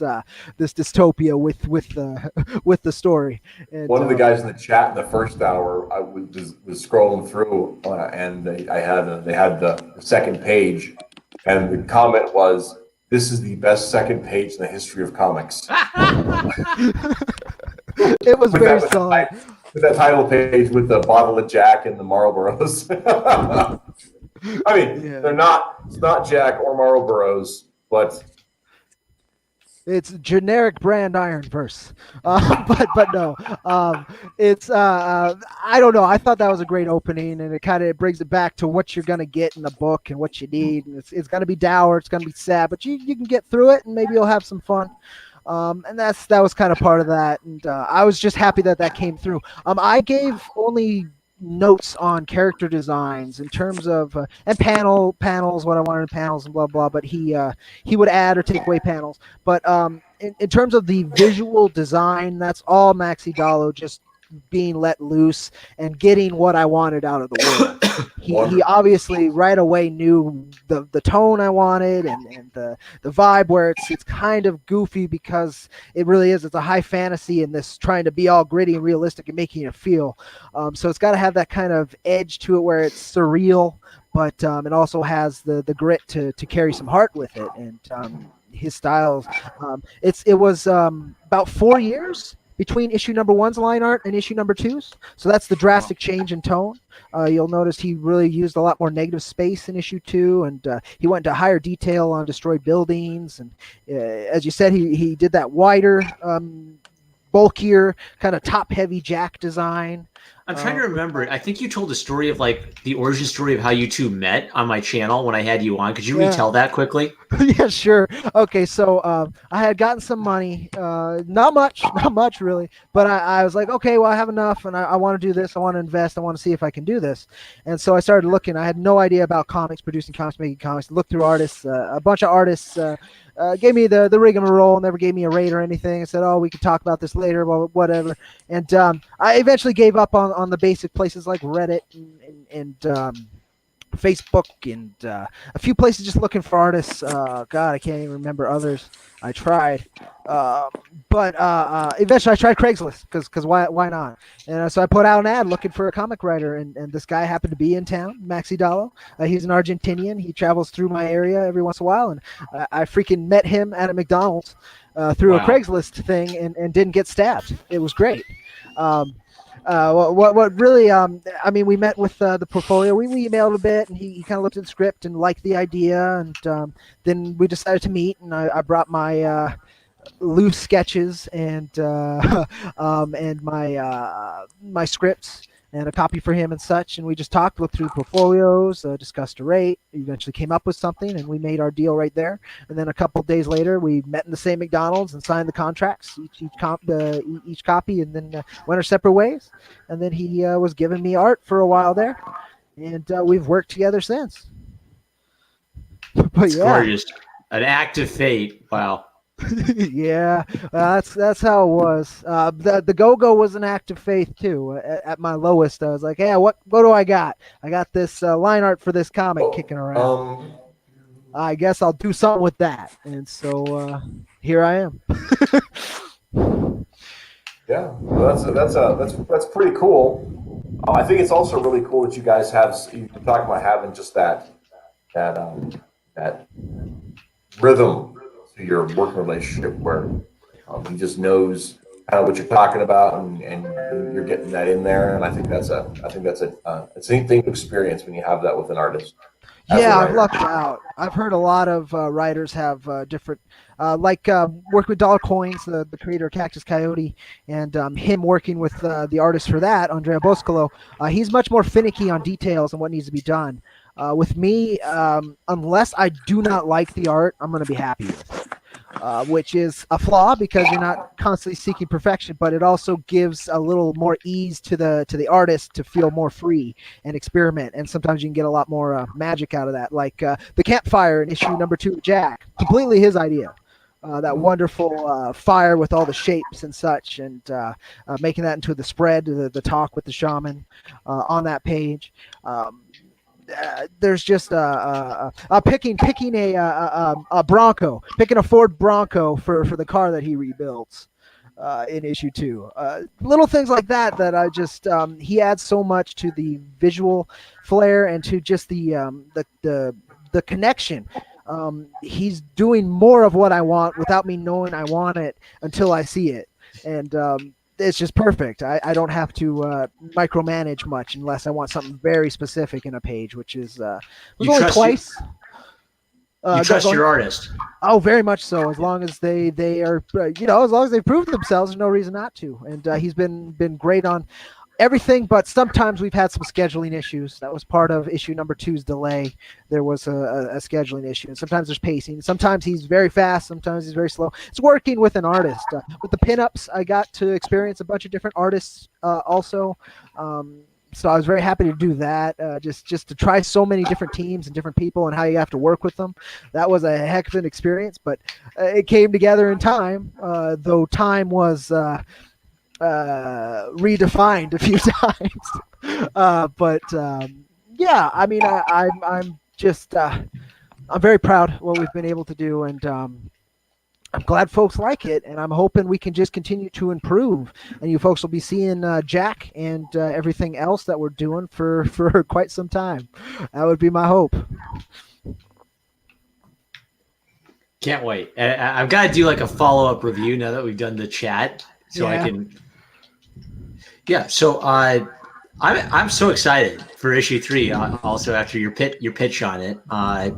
dystopia with the story. And, one of the guys in the chat in the first hour, I was scrolling through, and they had the second page, and the comment was, "This is the best second page in the history of comics." It was very solid. With that title page with the bottle of Jack and the Marlboros. I mean, it's not Jack or Marlboros, but it's generic brand Ironverse. But no, it's I don't know. I thought that was a great opening, and it brings it back to what you're gonna get in the book and what you need. And it's gonna be dour, it's gonna be sad, but you can get through it, and maybe you'll have some fun. And that was kind of part of that, and I was just happy that came through. I gave only notes on character designs in terms of and panels, what I wanted in panels and blah blah. But he would add or take away panels. But in terms of the visual design, that's all Maxi Dallo just being let loose and getting what I wanted out of the world. He obviously right away knew the tone I wanted and the vibe where it's kind of goofy because it really is. It's a high fantasy and this trying to be all gritty and realistic and making it feel. So it's got to have that kind of edge to it where it's surreal, but it also has the grit to carry some heart with it. And his styles, it was about 4 years between issue number 1's line art and issue number 2's. So that's the drastic change in tone. You'll notice he really used a lot more negative space in issue 2, and he went into higher detail on destroyed buildings. And as you said, he did that wider, bulkier, kind of top-heavy Jack design. I'm trying to remember. I think you told the story of like the origin story of how you two met on my channel when I had you on. Could you retell that quickly? Yeah, sure. Okay, so I had gotten some money, not much really, but I was like, okay, well, I have enough, and I want to do this. I want to invest. I want to see if I can do this. And so I started looking. I had no idea about comics, producing comics, making comics. Looked through artists. A bunch of artists gave me the rigmarole, never gave me a rate or anything. And said, oh, we could talk about this later, well, whatever. And I eventually gave up on the basic places like Reddit and Facebook and a few places just looking for artists. God, I can't even remember others. I tried, but eventually I tried Craigslist because why not? And so I put out an ad looking for a comic writer, and this guy happened to be in town, Maxi Dallo. He's an Argentinian. He travels through my area every once in a while, and I freaking met him at a McDonald's through a Craigslist thing and didn't get stabbed. It was great. What really, I mean, we met with the portfolio. We emailed a bit, and he kind of looked at the script and liked the idea, and then we decided to meet. And I brought my loose sketches and my scripts and a copy for him and such. And we just talked, looked through portfolios, discussed a rate, eventually came up with something, and we made our deal right there. And then a couple of days later, we met in the same McDonald's and signed the contracts, each copy, and then went our separate ways. And then he was giving me art for a while there, and we've worked together since. But yeah, gorgeous. An act of fate. Wow. Yeah, that's how it was. The go-go was an act of faith too. At my lowest, I was like, "Hey, what do I got? I got this line art for this comic kicking around. I guess I'll do something with that." And so here I am. Yeah, well, that's pretty cool. I think it's also really cool that you guys have. You talk about having just that rhythm to your working relationship where he just knows kind of what you're talking about, and you're getting that in there. And I think that's it's a neat thing to experience when you have that with an artist. Yeah, I've lucked out. I've heard a lot of writers have different, work with Dollar Coins, the creator of Cactus Coyote, and him working with the artist for that, Andrea Boscolo. He's much more finicky on details and what needs to be done. With me, unless I do not like the art, I'm going to be happy with it, which is a flaw because you're not constantly seeking perfection, but it also gives a little more ease to the artist to feel more free and experiment, and sometimes you can get a lot more magic out of that, like the campfire in issue number 2 of Jack, completely his idea. That wonderful fire with all the shapes and such, and making that into the spread, the talk with the shaman on that page. There's just picking a Bronco, picking a Ford Bronco for the car that he rebuilds in issue 2. Little things like that I just he adds so much to the visual flair and to just the connection. He's doing more of what I want without me knowing I want it until I see it, and it's just perfect. I don't have to micromanage much unless I want something very specific in a page, which is was only twice. You trust your artist? Oh, very much so. As long as they are, as long as they prove themselves, there's no reason not to. And he's been great on everything, but sometimes we've had some scheduling issues. That was part of issue number 2's delay. There was a scheduling issue, and sometimes there's pacing. Sometimes he's very fast, sometimes he's very slow. It's working with an artist. With the pinups, I got to experience a bunch of different artists also. So I was very happy to do that, just to try so many different teams and different people and how you have to work with them. That was a heck of an experience, but it came together in time, though time was redefined a few times. Yeah, I mean, I'm just I'm very proud of what we've been able to do, and I'm glad folks like it, and I'm hoping we can just continue to improve, and you folks will be seeing Jack and everything else that we're doing for quite some time. That would be my hope. Can't wait. I've got to do like a follow-up review now that we've done the chat, so I can. Yeah, so I'm so excited for issue 3. Also, after your pitch on it, are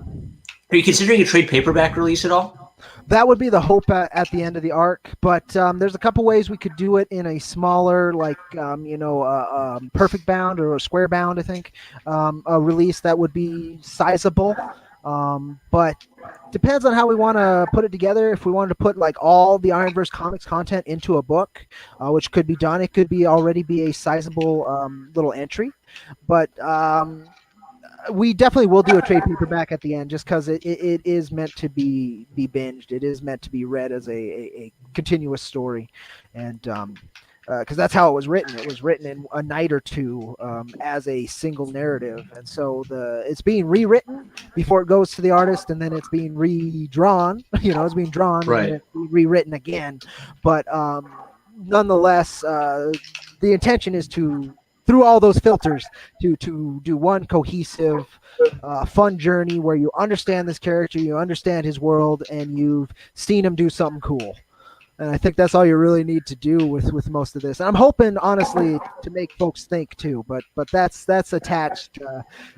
you considering a trade paperback release at all? That would be the hope at the end of the arc, but there's a couple ways we could do it in a smaller, like perfect bound or a square bound. I think a release that would be sizable, but depends on how we want to put it together. If we wanted to put like all the Ironverse comics content into a book, which could be done, it could be already be a sizable little entry, but. We definitely will do a trade paperback at the end, just because it is meant to be binged. It is meant to be read as a continuous story, and because that's how it was written. It was written in a night or two as a single narrative, and so it's being rewritten before it goes to the artist, and then it's being redrawn. It's being drawn Right. and then it's rewritten again. But nonetheless, the intention is to, through all those filters, to do one cohesive, fun journey where you understand this character, you understand his world, and you've seen him do something cool. And I think that's all you really need to do with most of this. And I'm hoping, honestly, to make folks think too. But that's attached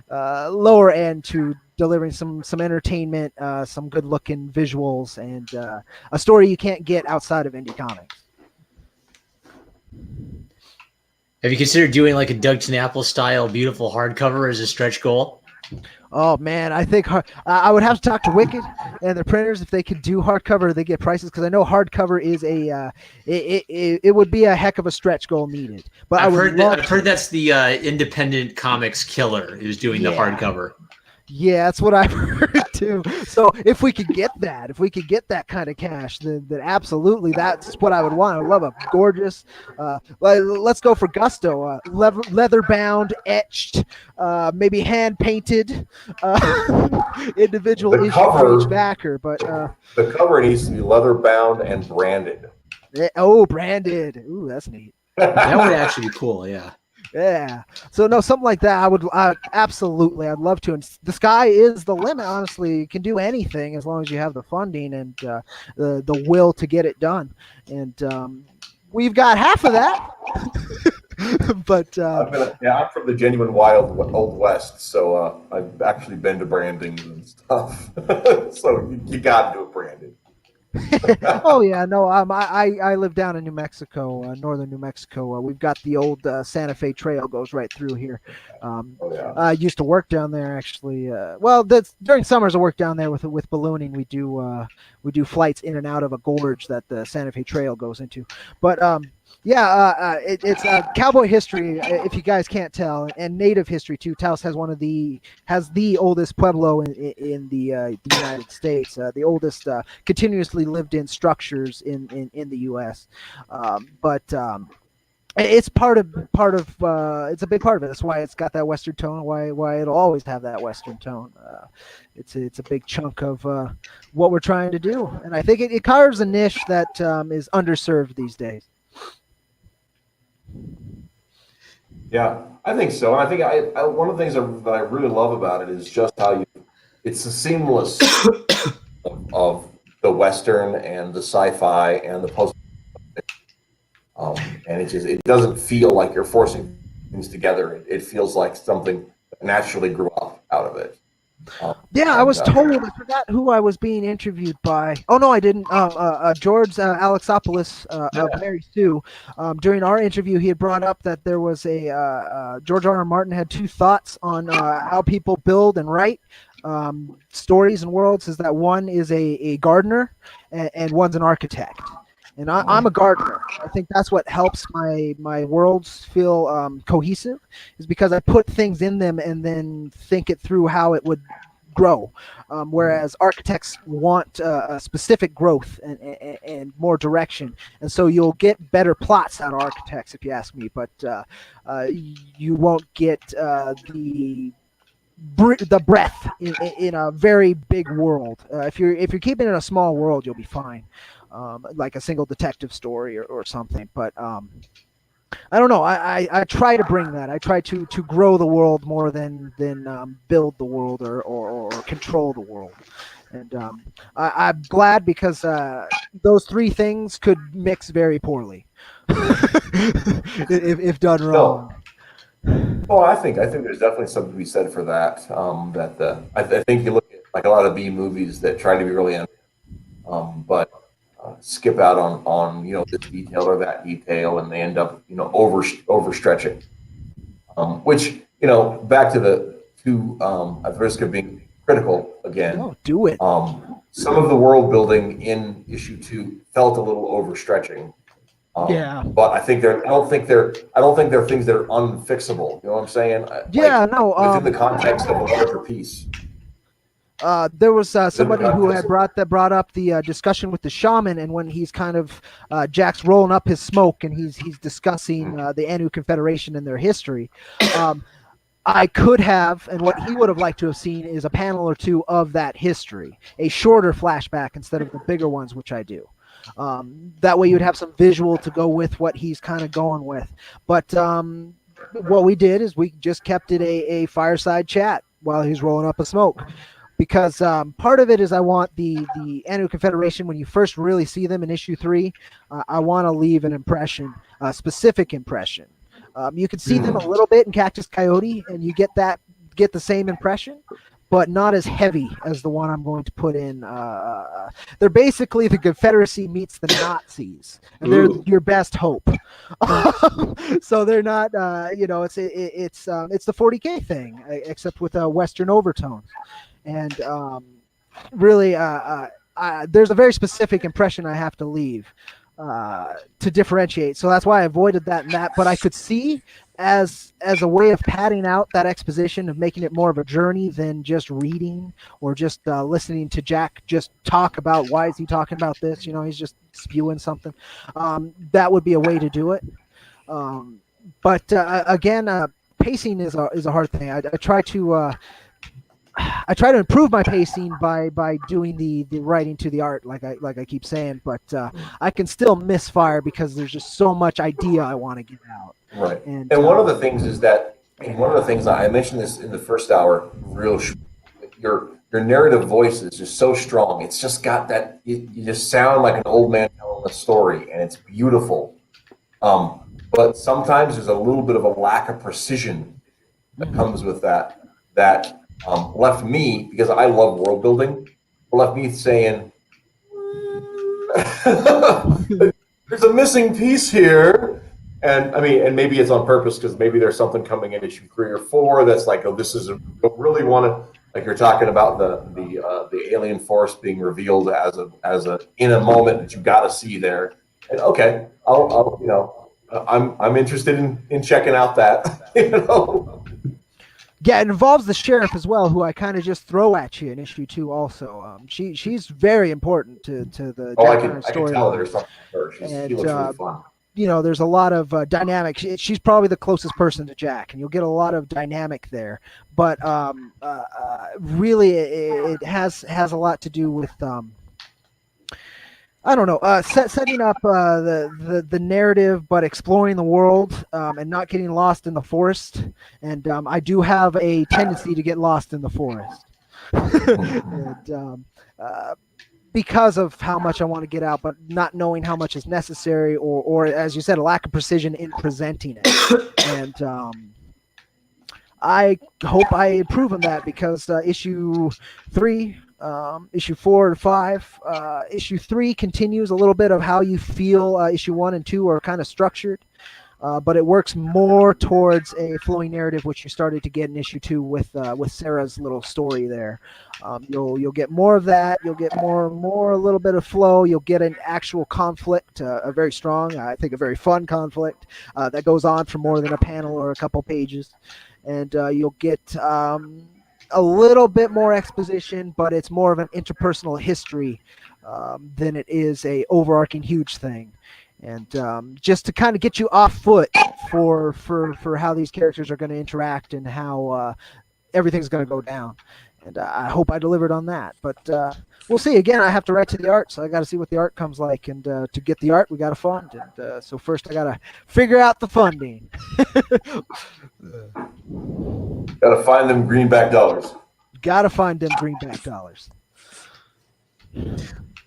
lower end to delivering some entertainment, some good looking visuals, and a story you can't get outside of indie comics. Have you considered doing like a Doug Tenapple style beautiful hardcover as a stretch goal? Oh man, I think I would have to talk to Wicked and the printers if they could do hardcover. They get prices, because I know hardcover is it would be a heck of a stretch goal needed. But I've heard that's the independent comics killer who's doing the hardcover. Yeah, that's what I've heard too. So if we could get that kind of cash, then absolutely, that's what I would want. I love a gorgeous, let's go for gusto, leather bound, etched, maybe hand painted, individual issue for each backer. But the cover needs to be leather bound and branded. Branded. Ooh, that's neat. That would actually be cool. Yeah. Yeah. So no, something like that. Absolutely. I'd love to. And the sky is the limit. Honestly, you can do anything as long as you have the funding and the will to get it done. And we've got half of that. But I'm from the genuine wild old west, so I've actually been to brandings and stuff. So you got to do it branded. Oh yeah, no. I live down in New Mexico, northern New Mexico. We've got the old Santa Fe Trail goes right through here. I used to work down there actually. During summers I work down there with ballooning. We do flights in and out of a gorge that the Santa Fe Trail goes into. But it's cowboy history, if you guys can't tell, and native history too. Taos has the oldest pueblo in the United States, the oldest continuously lived in structures in the U.S. It's part of it's a big part of it. That's why it's got that Western tone. Why it'll always have that Western tone. It's a big chunk of what we're trying to do, and I think it carves a niche that is underserved these days. Yeah, I think so. And I think one of the things that I really love about it is just how it's the seamless of the Western and the sci-fi and the post. And it doesn't feel like you're forcing things together. It feels like something that naturally grew up out of it. I was told, I forgot who I was being interviewed by. Oh no, I didn't. George Alexopoulos of Mary Sue. During our interview, he had brought up that there was George R.R. Martin had two thoughts on how people build and write stories and worlds. Is that one is a gardener and one's an architect. And I'm a gardener. I think that's what helps my worlds feel cohesive, is because I put things in them and then think it through how it would grow. Whereas architects want a specific growth and more direction. And so you'll get better plots out of architects, if you ask me. But you won't get the breadth in a very big world. If you're keeping it in a small world, you'll be fine. Like a single detective story or something. But I don't know. I try to bring that. I try to grow the world more than build the world or control the world. And I'm glad, because those three things could mix very poorly if done wrong. Well, I think there's definitely something to be said for that. I think you look at like a lot of B movies that try to be really but skip out on this detail or that detail, and they end up overstretching. Which back to at the risk of being critical again. No, do it. Some of the world building in issue 2 felt a little overstretching. Yeah. But I don't think they're things that are unfixable. You know what I'm saying? Yeah, no. Within the context of a larger piece. There was somebody who had brought up the discussion with the shaman, and when he's kind of Jack's rolling up his smoke and he's discussing the Anu Confederation and their history. I could have, and what he would have liked to have seen is a panel or two of that history, a shorter flashback instead of the bigger ones, which I do. That way you'd have some visual to go with what he's kind of going with. But what we did is we just kept it a fireside chat while he's rolling up a smoke. Because part of it is I want the Anu Confederation, when you first really see them in issue 3, I want to leave an impression, a specific impression. You can see them a little bit in Cactus Coyote, and you get the same impression, but not as heavy as the one I'm going to put in. They're basically the Confederacy meets the Nazis, and they're your best hope. So they're not, it's the 40K thing, except with a Western overtone. And really, there's a very specific impression I have to leave to differentiate. So that's why I avoided that and that. But I could see as a way of padding out that exposition, of making it more of a journey than just reading or just listening to Jack just talk about why is he talking about this. He's just spewing something. That would be a way to do it. But again, pacing is a hard thing. I try to improve my pacing by doing the writing to the art, like I keep saying, but I can still misfire because there's just so much idea I want to get out. Right. And one of the things is that, I mentioned this in the first hour, your narrative voice is just so strong. It's just got that, you just sound like an old man telling a story, and it's beautiful. But sometimes there's a little bit of a lack of precision that comes with that left me, because I love world building, left me saying, there's a missing piece here. And maybe it's on purpose, because maybe there's something coming in issue 3 or 4 that's like, this is really want to, like you're talking about the alien force being revealed as a in a moment that you got to see there. And okay, I'm interested in checking out that. Yeah, it involves the sheriff as well, who I kind of just throw at you in issue 2 also. She's very important to the I can tell there's something for her. She looks really fun. There's a lot of dynamic. She's probably the closest person to Jack, and you'll get a lot of dynamic there. But really, it has a lot to do with setting up the narrative, but exploring the world and not getting lost in the forest. And I do have a tendency to get lost in the forest. And, because of how much I want to get out, but not knowing how much is necessary, or as you said, a lack of precision in presenting it. And I hope I improve on that, because issue 3, issue 4 to 5, issue 3 continues a little bit of how you feel issue 1 and 2 are kind of structured. But it works more towards a flowing narrative, which you started to get in issue 2 with Sarah's little story there. You'll get more of that. You'll get more a little bit of flow. You'll get an actual conflict, a very strong, I think, a very fun conflict that goes on for more than a panel or a couple pages, and you'll get a little bit more exposition, but it's more of an interpersonal history than it is a overarching huge thing. And just to kind of get you off foot for how these characters are going to interact and how everything's going to go down. And I hope I delivered on that. But we'll see. Again, I have to write to the art, so I got to see what the art comes like. And to get the art, we got to fund. And so first, I got to figure out the funding. Got to find them greenback dollars. Got to find them greenback dollars.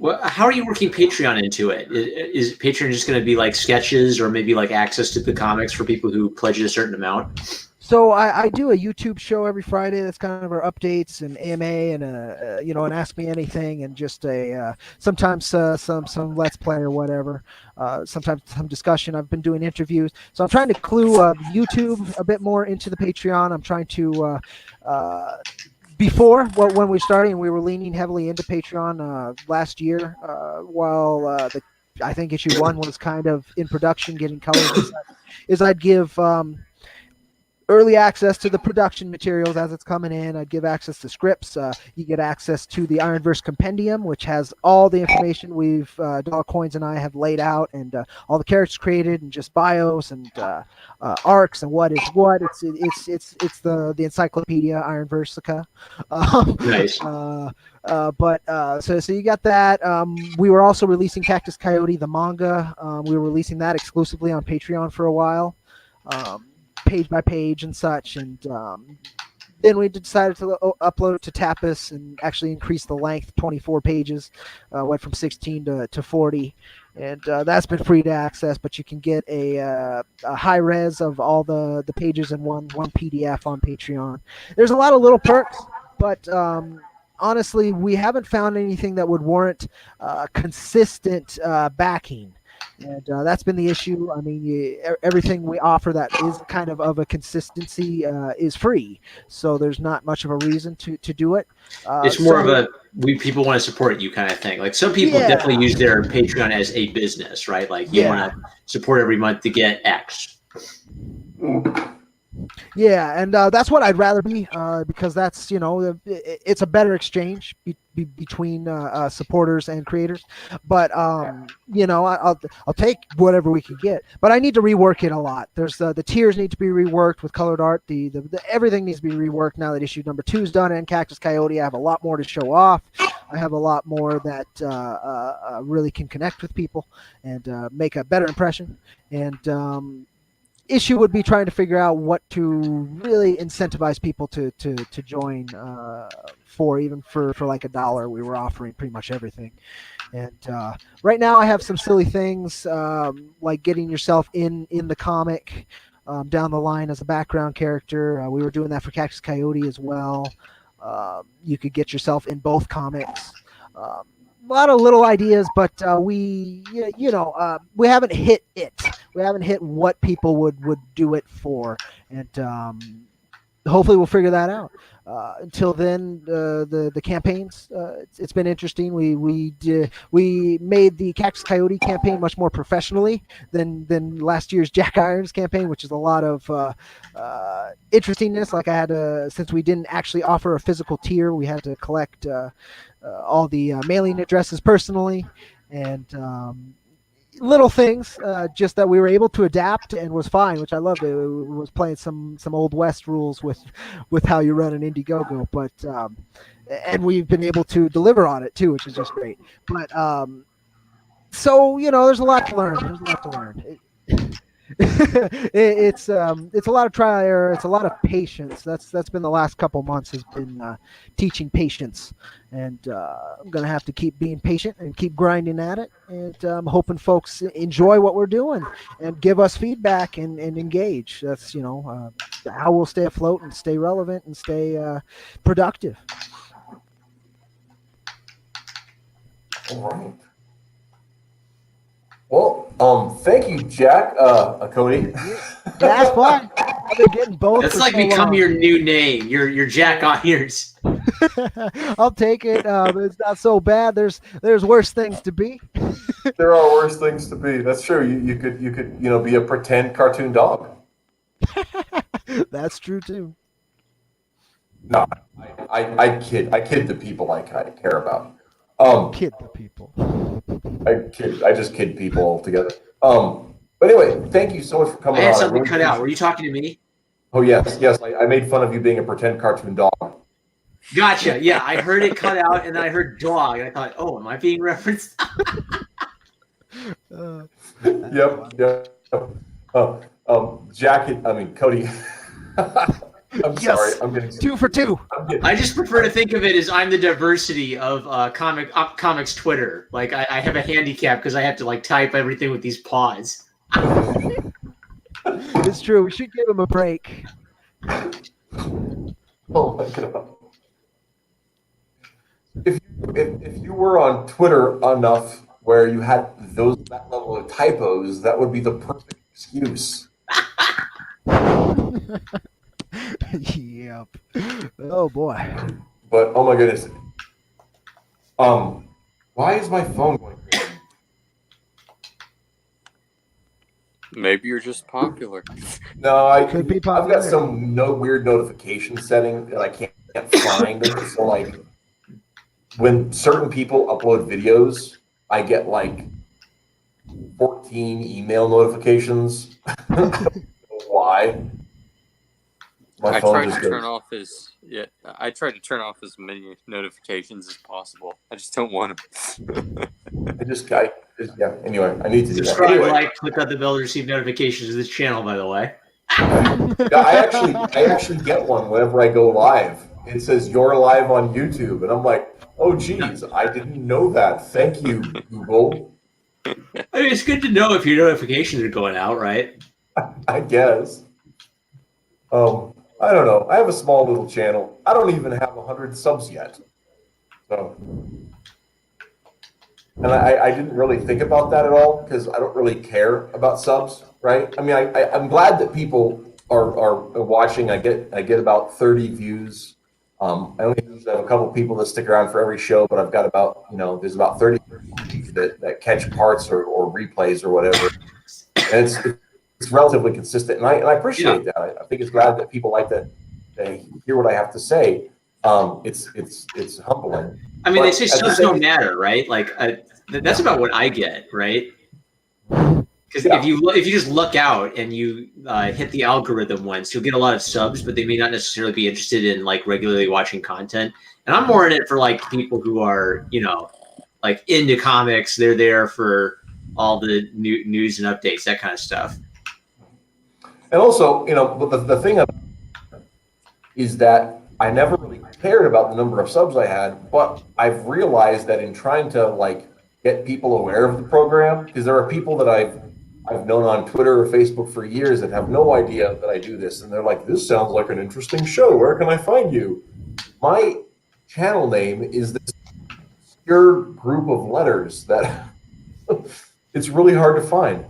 Well, how are you working Patreon into it? Is Patreon just going to be like sketches, or maybe like access to the comics for people who pledge a certain amount? So I do a YouTube show every Friday. That's kind of our updates and AMA and and Ask Me Anything and just a sometimes some Let's Play or whatever. Sometimes some discussion. I've been doing interviews. So I'm trying to clue YouTube a bit more into the Patreon. I'm trying to before when we were starting, we were leaning heavily into Patreon last year, while I think issue 1 was kind of in production, getting colors. Is I'd give early access to the production materials as it's coming in. I'd give access to scripts. You get access to the Ironverse Compendium, which has all the information we've Dollar Coins and I have laid out, and all the characters created, and just bios and arcs and what is what. It's the Encyclopedia Ironversica. Nice. So you got that. We were also releasing Cactus Coyote, the manga. We were releasing that exclusively on Patreon for a while. Page by page and such, and then we decided to upload it to Tapas and actually increase the length, 24 pages, went from 16 to 40, and that's been free to access, but you can get a high res of all the pages in one PDF on Patreon. There's a lot of little perks, but honestly, we haven't found anything that would warrant consistent backing. And that's been the issue. I mean, everything we offer that is kind of a consistency is free, so there's not much of a reason to do it. It's more of a people want to support you kind of thing. Like some people definitely use their Patreon as a business, right? Like you want to support every month to get X. Yeah, and that's what I'd rather be, because that's it's a better exchange between supporters and creators. But I'll take whatever we can get. But I need to rework it a lot. There's the tiers need to be reworked with colored art. The everything needs to be reworked now that issue number 2 is done. And Cactus Coyote, I have a lot more to show off. I have a lot more that really can connect with people and make a better impression. And issue would be trying to figure out what to really incentivize people to join for, even for like $1. We were offering pretty much everything. And right now I have some silly things like getting yourself in the comic down the line as a background character. We were doing that for Cactus Coyote as well. You could get yourself in both comics. A lot of little ideas, but we haven't hit it. We haven't hit what people would do it for, and hopefully we'll figure that out. Until then, the campaigns, it's been interesting. We made the Cactus Coyote campaign much more professionally than last year's Jack Irons campaign, which is a lot of interestingness. Like I had to, since we didn't actually offer a physical tier, we had to collect all the mailing addresses personally, and little things just that we were able to adapt and was fine, which I loved. It was playing some old West rules with how you run an Indiegogo, but and we've been able to deliver on it too, which is just great. But so there's a lot to learn. It's a lot of trial and error. It's a lot of patience. That's been the last couple months, has been teaching patience, and I'm gonna have to keep being patient and keep grinding at it. And I'm hoping folks enjoy what we're doing and give us feedback and engage. That's how we'll stay afloat and stay relevant and stay productive. All right. Well, thank you, Jack, Cody. That's fine. I've been getting both. That's like become your new name. You're Jack Irons. I'll take it. It's not so bad. There's worse things to be. There are worse things to be. That's true. You could be a pretend cartoon dog. That's true too. No, I kid the people I care about. Kid the people. I just kid people altogether. But anyway, thank you so much for coming on. I had something cut out. Were you talking to me? Oh yes. I made fun of you being a pretend cartoon dog. Gotcha. Yeah, I heard it cut out, and then I heard dog, and I thought, oh, am I being referenced? Yep. Cody. I'm sorry. I'm getting 2 for 2. I just prefer to think of it as I'm the diversity of comics Twitter. Like I have a handicap because I have to type everything with these paws. It's true. We should give him a break. Oh my god. If you were on Twitter enough where you had that level of typos, that would be the perfect excuse. Yep. Oh boy. But oh my goodness. Why is my phone going crazy? Maybe you're just popular. No, Could be I've got popular. some weird notification setting that I can't find. So like when certain people upload videos, I get like 14 email notifications. I don't know why? My I phone tried just to turn goes. off I tried to turn off as many notifications as possible. I just don't want them. Yeah. Anyway, I need to do that. Subscribe, Anyway, like, click on the bell to receive notifications of this channel, by the way. I actually get one whenever I go live. It says you're live on YouTube, and I'm like, oh geez, I didn't know that. Thank you, Google. I mean, it's good to know if your notifications are going out, right? I guess. I don't know. I have a small little channel. I don't even have 100 subs yet. So, and I didn't really think about that at all because I don't really care about subs, right? I mean, I'm glad that people are watching. I get about 30 views. I only usually have a couple people that stick around for every show, but I've got about, there's about 30 that catch parts or replays or whatever. And it's relatively consistent, and I appreciate that. I think it's glad that people like that. They hear what I have to say. It's humbling. I mean, But they say at the subs same- don't matter, right? Like, that's about what I get, right? Because Yeah. if you just look out and you hit the algorithm once, you'll get a lot of subs, but they may not necessarily be interested in like regularly watching content. And I'm more in it for like people who are, like into comics. They're there for all the news and updates, that kind of stuff. And also, but the thing is that I never really cared about the number of subs I had, but I've realized that in trying to like get people aware of the program, because there are people that I've known on Twitter or Facebook for years that have no idea that I do this, and they're like, "This sounds like an interesting show. Where can I find you?" My channel name is this obscure group of letters that it's really hard to find.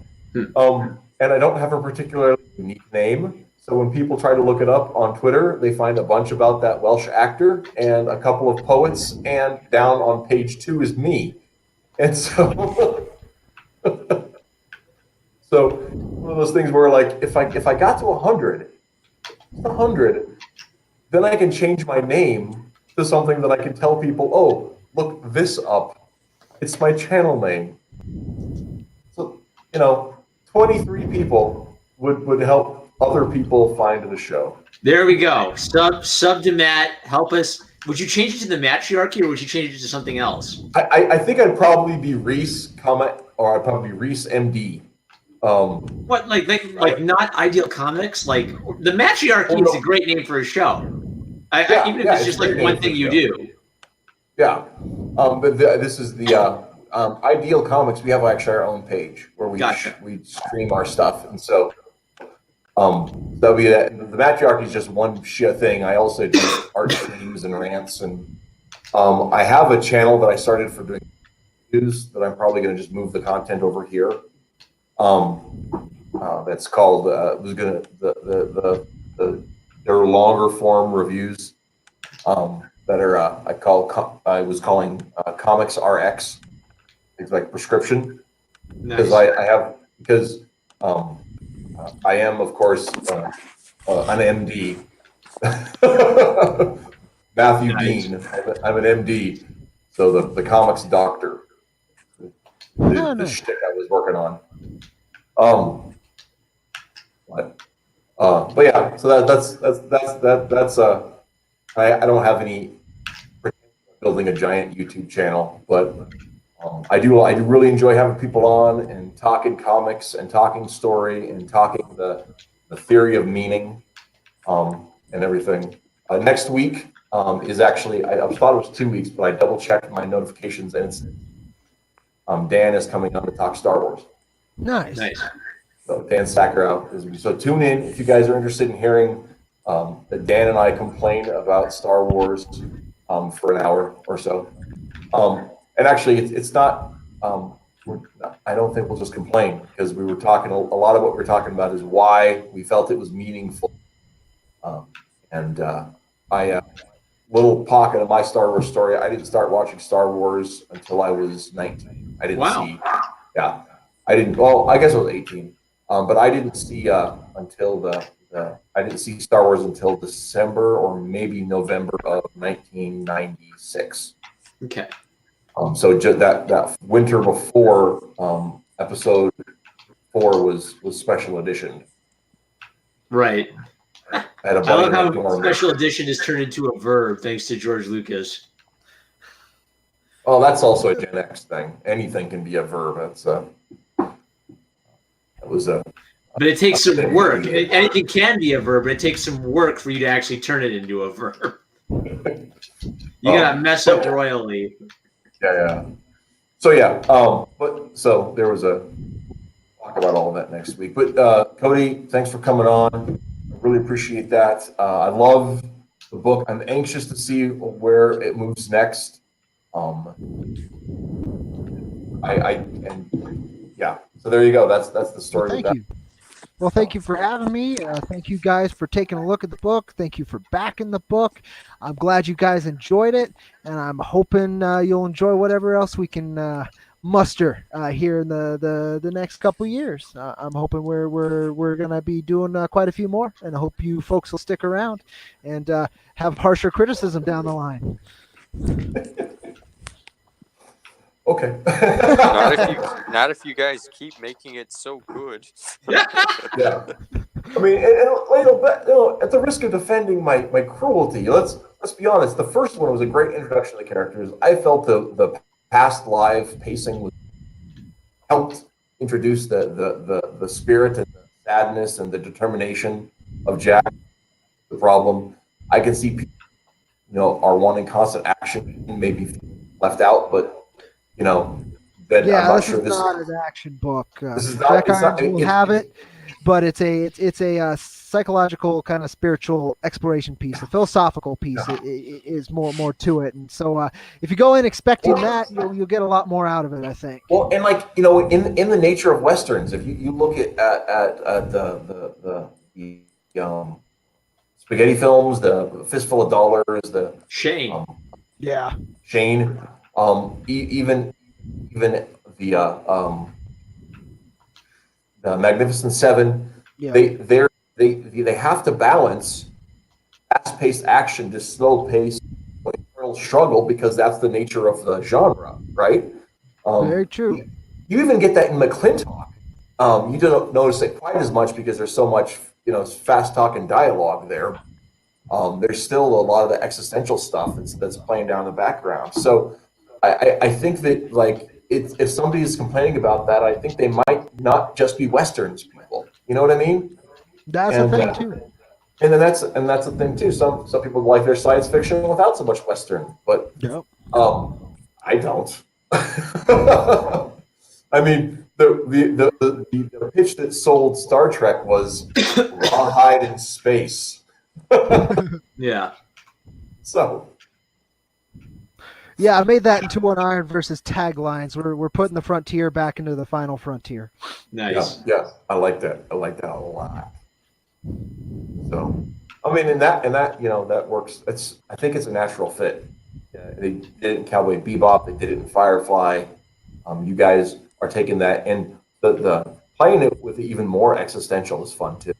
And I don't have a particularly unique name. So when people try to look it up on Twitter, they find a bunch about that Welsh actor and a couple of poets, and down on page 2 is me. And so, so one of those things where like if I got to 100, then I can change my name to something that I can tell people, oh, look this up. It's my channel name. So 23 people would help other people find the show. There we go. Sub to Matt. Help us. Would you change it to the Mattriarchy, or would you change it to something else? I think I'd probably be Rhys, or I'd probably be Rhys MD. What, like not Ideal Comics? Like the Mattriarchy is a great name for a show. Even if it's just like one thing you do. Yeah. But this is the Ideal Comics. We have actually our own page where we stream our stuff, and so that'll be that. The Mattriarchy is just one thing. I also do art streams and rants, and I have a channel that I started for doing news that I'm probably going to just move the content over here. That's called they're longer form reviews that are I was calling Comics RX. It's like prescription because Nice. I am of course an MD. Matthew Nice. Dean. I'm an MD, so the comics doctor. The shtick I was working on. But yeah, so that's I don't have any building a giant YouTube channel, but I do really enjoy having people on and talking comics and talking story and talking the theory of meaning and everything. Next week is actually I thought it was 2 weeks, but I double checked my notifications and it's Dan is coming on to talk Star Wars. Nice. Nice. So Dan Sakharov is so tune in if you guys are interested in hearing that Dan and I complain about Star Wars for an hour or so. And actually, it's not. I don't think we'll just complain because we were talking. A lot of what we're talking about is why we felt it was meaningful. And I little pocket of my Star Wars story. I didn't start watching Star Wars until I was 19. I didn't see. Yeah, I didn't. Well, I guess I was 18. But I didn't see until I didn't see Star Wars until December or maybe November of 1996. Okay. So just that winter before episode 4 was special edition. Right. I had a I buddy love in how my dorm. special edition is turned into a verb thanks to George Lucas. Oh, that's also a Gen X thing. Anything can be a verb. That was a. But it takes some work. Anything can be a verb, but it takes some work for you to actually turn it into a verb. You gotta mess up royally. Yeah. So yeah, but so there was a talk about all of that next week. But Cody, thanks for coming on. I really appreciate that. I love the book. I'm anxious to see where it moves next. So there you go. That's the story. Well, thank you. Well, thank you for having me. Thank you guys for taking a look at the book. Thank you for backing the book. I'm glad you guys enjoyed it, and I'm hoping you'll enjoy whatever else we can muster here in the next couple years. I'm hoping we're gonna be doing quite a few more, and I hope you folks will stick around and have harsher criticism down the line. Okay. Not if you guys keep making it so good. Yeah. I mean, and at the risk of defending my cruelty, let's be honest. The first one was a great introduction to the characters. I felt the past live pacing was helped introduce the spirit and the sadness and the determination of Jack. The problem I can see people, are wanting constant action, maybe left out, but then I'm not sure this is not an action book. This is Jack not. Irons will have it, but it's a psychological kind of spiritual exploration piece. The philosophical piece is more to it, and so if you go in expecting that, you'll get a lot more out of it, I think. Well, and in the nature of westerns, if you look at the spaghetti films, the Fistful of Dollars, the Shane, Shane, even the Magnificent Seven, they have to balance fast-paced action to slow-paced internal struggle because that's the nature of the genre, right? Very true. You even get that in McClintock. You don't notice it quite as much because there's so much, fast talk and dialogue there. There's still a lot of the existential stuff that's playing down in the background. So I think that if somebody is complaining about that, I think they might not just be Westerns people. You know what I mean? That's the thing too. And then that's the thing too. Some people like their science fiction without so much Western, but I don't. I mean, the pitch that sold Star Trek was rawhide in space. Yeah. So. Yeah, I made that into one Iron versus taglines. We're putting the frontier back into the final frontier. Nice. Yeah, I like that. I like that a lot. So, I mean, and that that works. I think it's a natural fit. They did it in Cowboy Bebop. They did it in Firefly. You guys are taking that, and the playing it with even more existential is fun too.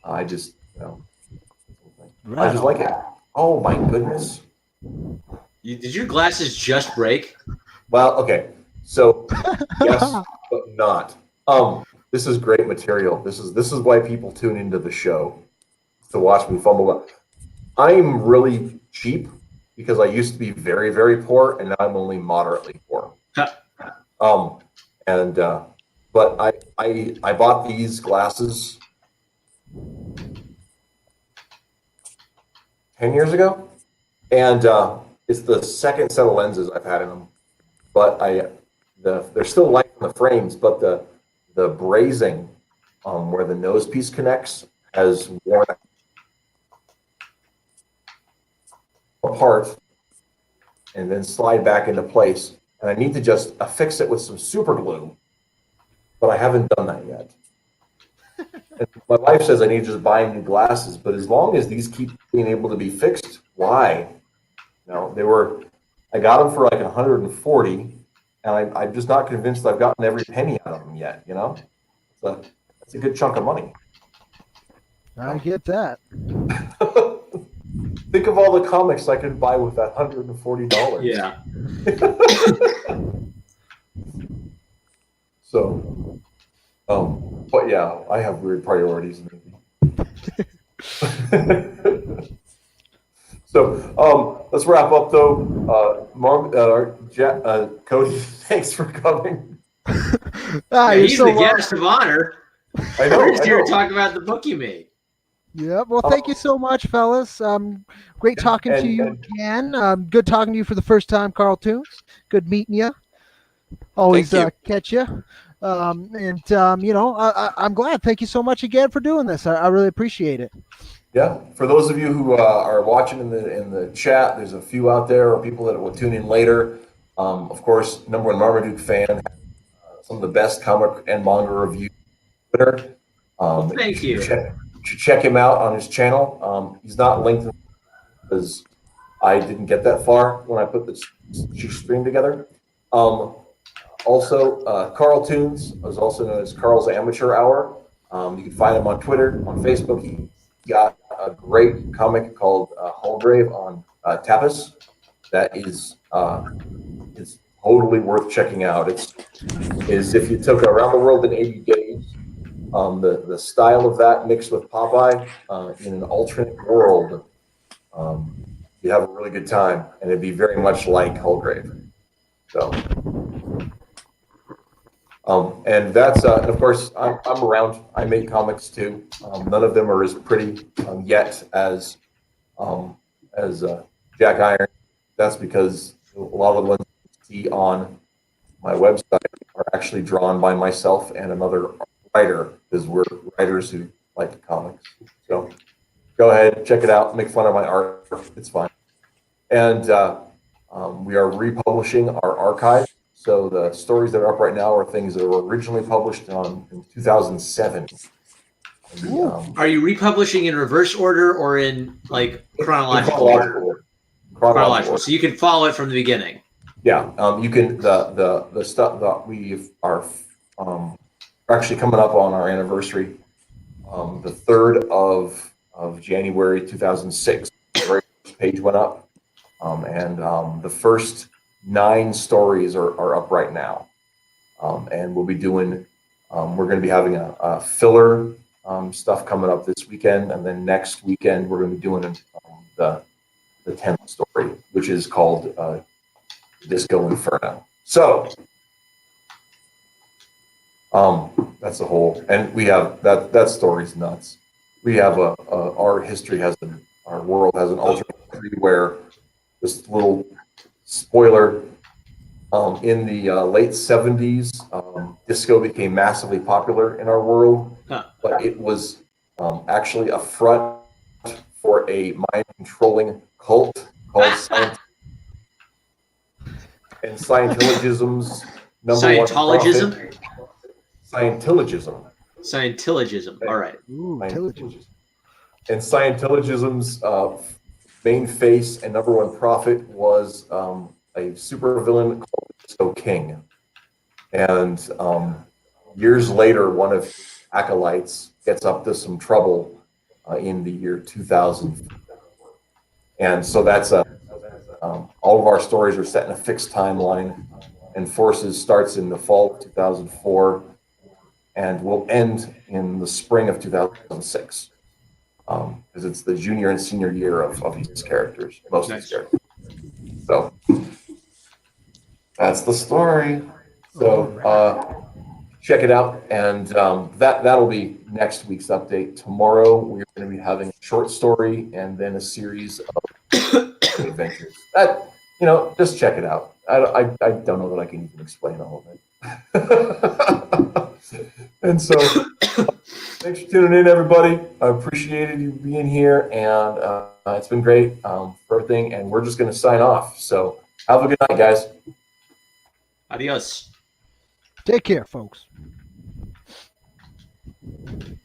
I just like it. Oh my goodness. Did your glasses just break? Well, okay. So yes, but not. This is great material. This is why people tune into the show to watch me fumble. I'm really cheap because I used to be very, very poor, and now I'm only moderately poor. But I bought these glasses 10 years ago, and it's the second set of lenses I've had in them. But they're still light in the frames, but the brazing where the nose piece connects has worn out. apart and then slide back into place. And I need to just affix it with some super glue, but I haven't done that yet. And my wife says I need to just buy new glasses, but as long as these keep being able to be fixed, why? I got them for like 140, and I'm just not convinced I've gotten every penny out of them yet, So that's a good chunk of money. I get that. Think of all the comics I could buy with that $140. Yeah. So, but yeah, I have weird priorities. So, let's wrap up though. Cody, thanks for coming. He's the guest of honor. I know. We're just here to talk about the book you made. Yeah, well, thank you so much, fellas. Great talking to you again. Good talking to you for the first time, Carltoons. Good meeting you. Always catch you. I'm glad. Thank you so much again for doing this. I really appreciate it. Yeah, for those of you who are watching in the chat, there's a few out there or people that will tune in later. Of course, #1 Marmaduke fan, some of the best comic and manga reviews on Twitter. Thank you. Check him out on his channel. He's not linked because I didn't get that far when I put the stream together. Also, Carltoons is also known as Carl's Amateur Hour. You can find him on Twitter, on Facebook. He got a great comic called Hallgrave on Tapas. That is totally worth checking out. Is if you took Around the World in 80 Days, the style of that mixed with Popeye in an alternate world, you have a really good time, and it'd be very much like Hallgrave. So. And that's, and of course, I'm around. I make comics too. None of them are as pretty yet as Jack Iron. That's because a lot of the ones you see on my website are actually drawn by myself and another writer, because we're writers who like comics. So go ahead, check it out, make fun of my art. It's fine. And we are republishing our archive. So the stories that are up right now are things that were originally published in 2007. Are you republishing in reverse order or in like chronological order? Chronological. So you can follow it from the beginning. Yeah, you can. The stuff that we are actually coming up on our anniversary, the 3rd of January 2006. The very first page went up, and the first 9 stories are up right now, and we'll be doing. We're going to be having a filler stuff coming up this weekend, and then next weekend we're going to be doing the 10th story, which is called Disco Inferno. So that's the whole, and we have that story's nuts. We have our history our world has an alternate history where this little spoiler, in the late 70s, disco became massively popular in our world, but it was actually a front for a mind-controlling cult called and Scientologism's Scientologism? Scientologism. Scientologism. All right. Ooh, intelligence. And Scientologism's main face and #1 prophet was a supervillain called Disco King. And years later, one of his acolytes gets up to some trouble in the year 2000. And so that's all of our stories are set in a fixed timeline, and Forces starts in the fall of 2004 and will end in the spring of 2006. Because it's the junior and senior year of these characters, most of these characters. So that's the story. So check it out, and that'll be next week's update. Tomorrow we're going to be having a short story and then a series of adventures. Just check it out. I don't know that I can even explain all of it. And so Thanks for tuning in, everybody. I appreciated you being here, and it's been great for everything. And we're just going to sign off. So have a good night, guys. Adios. Take care, folks.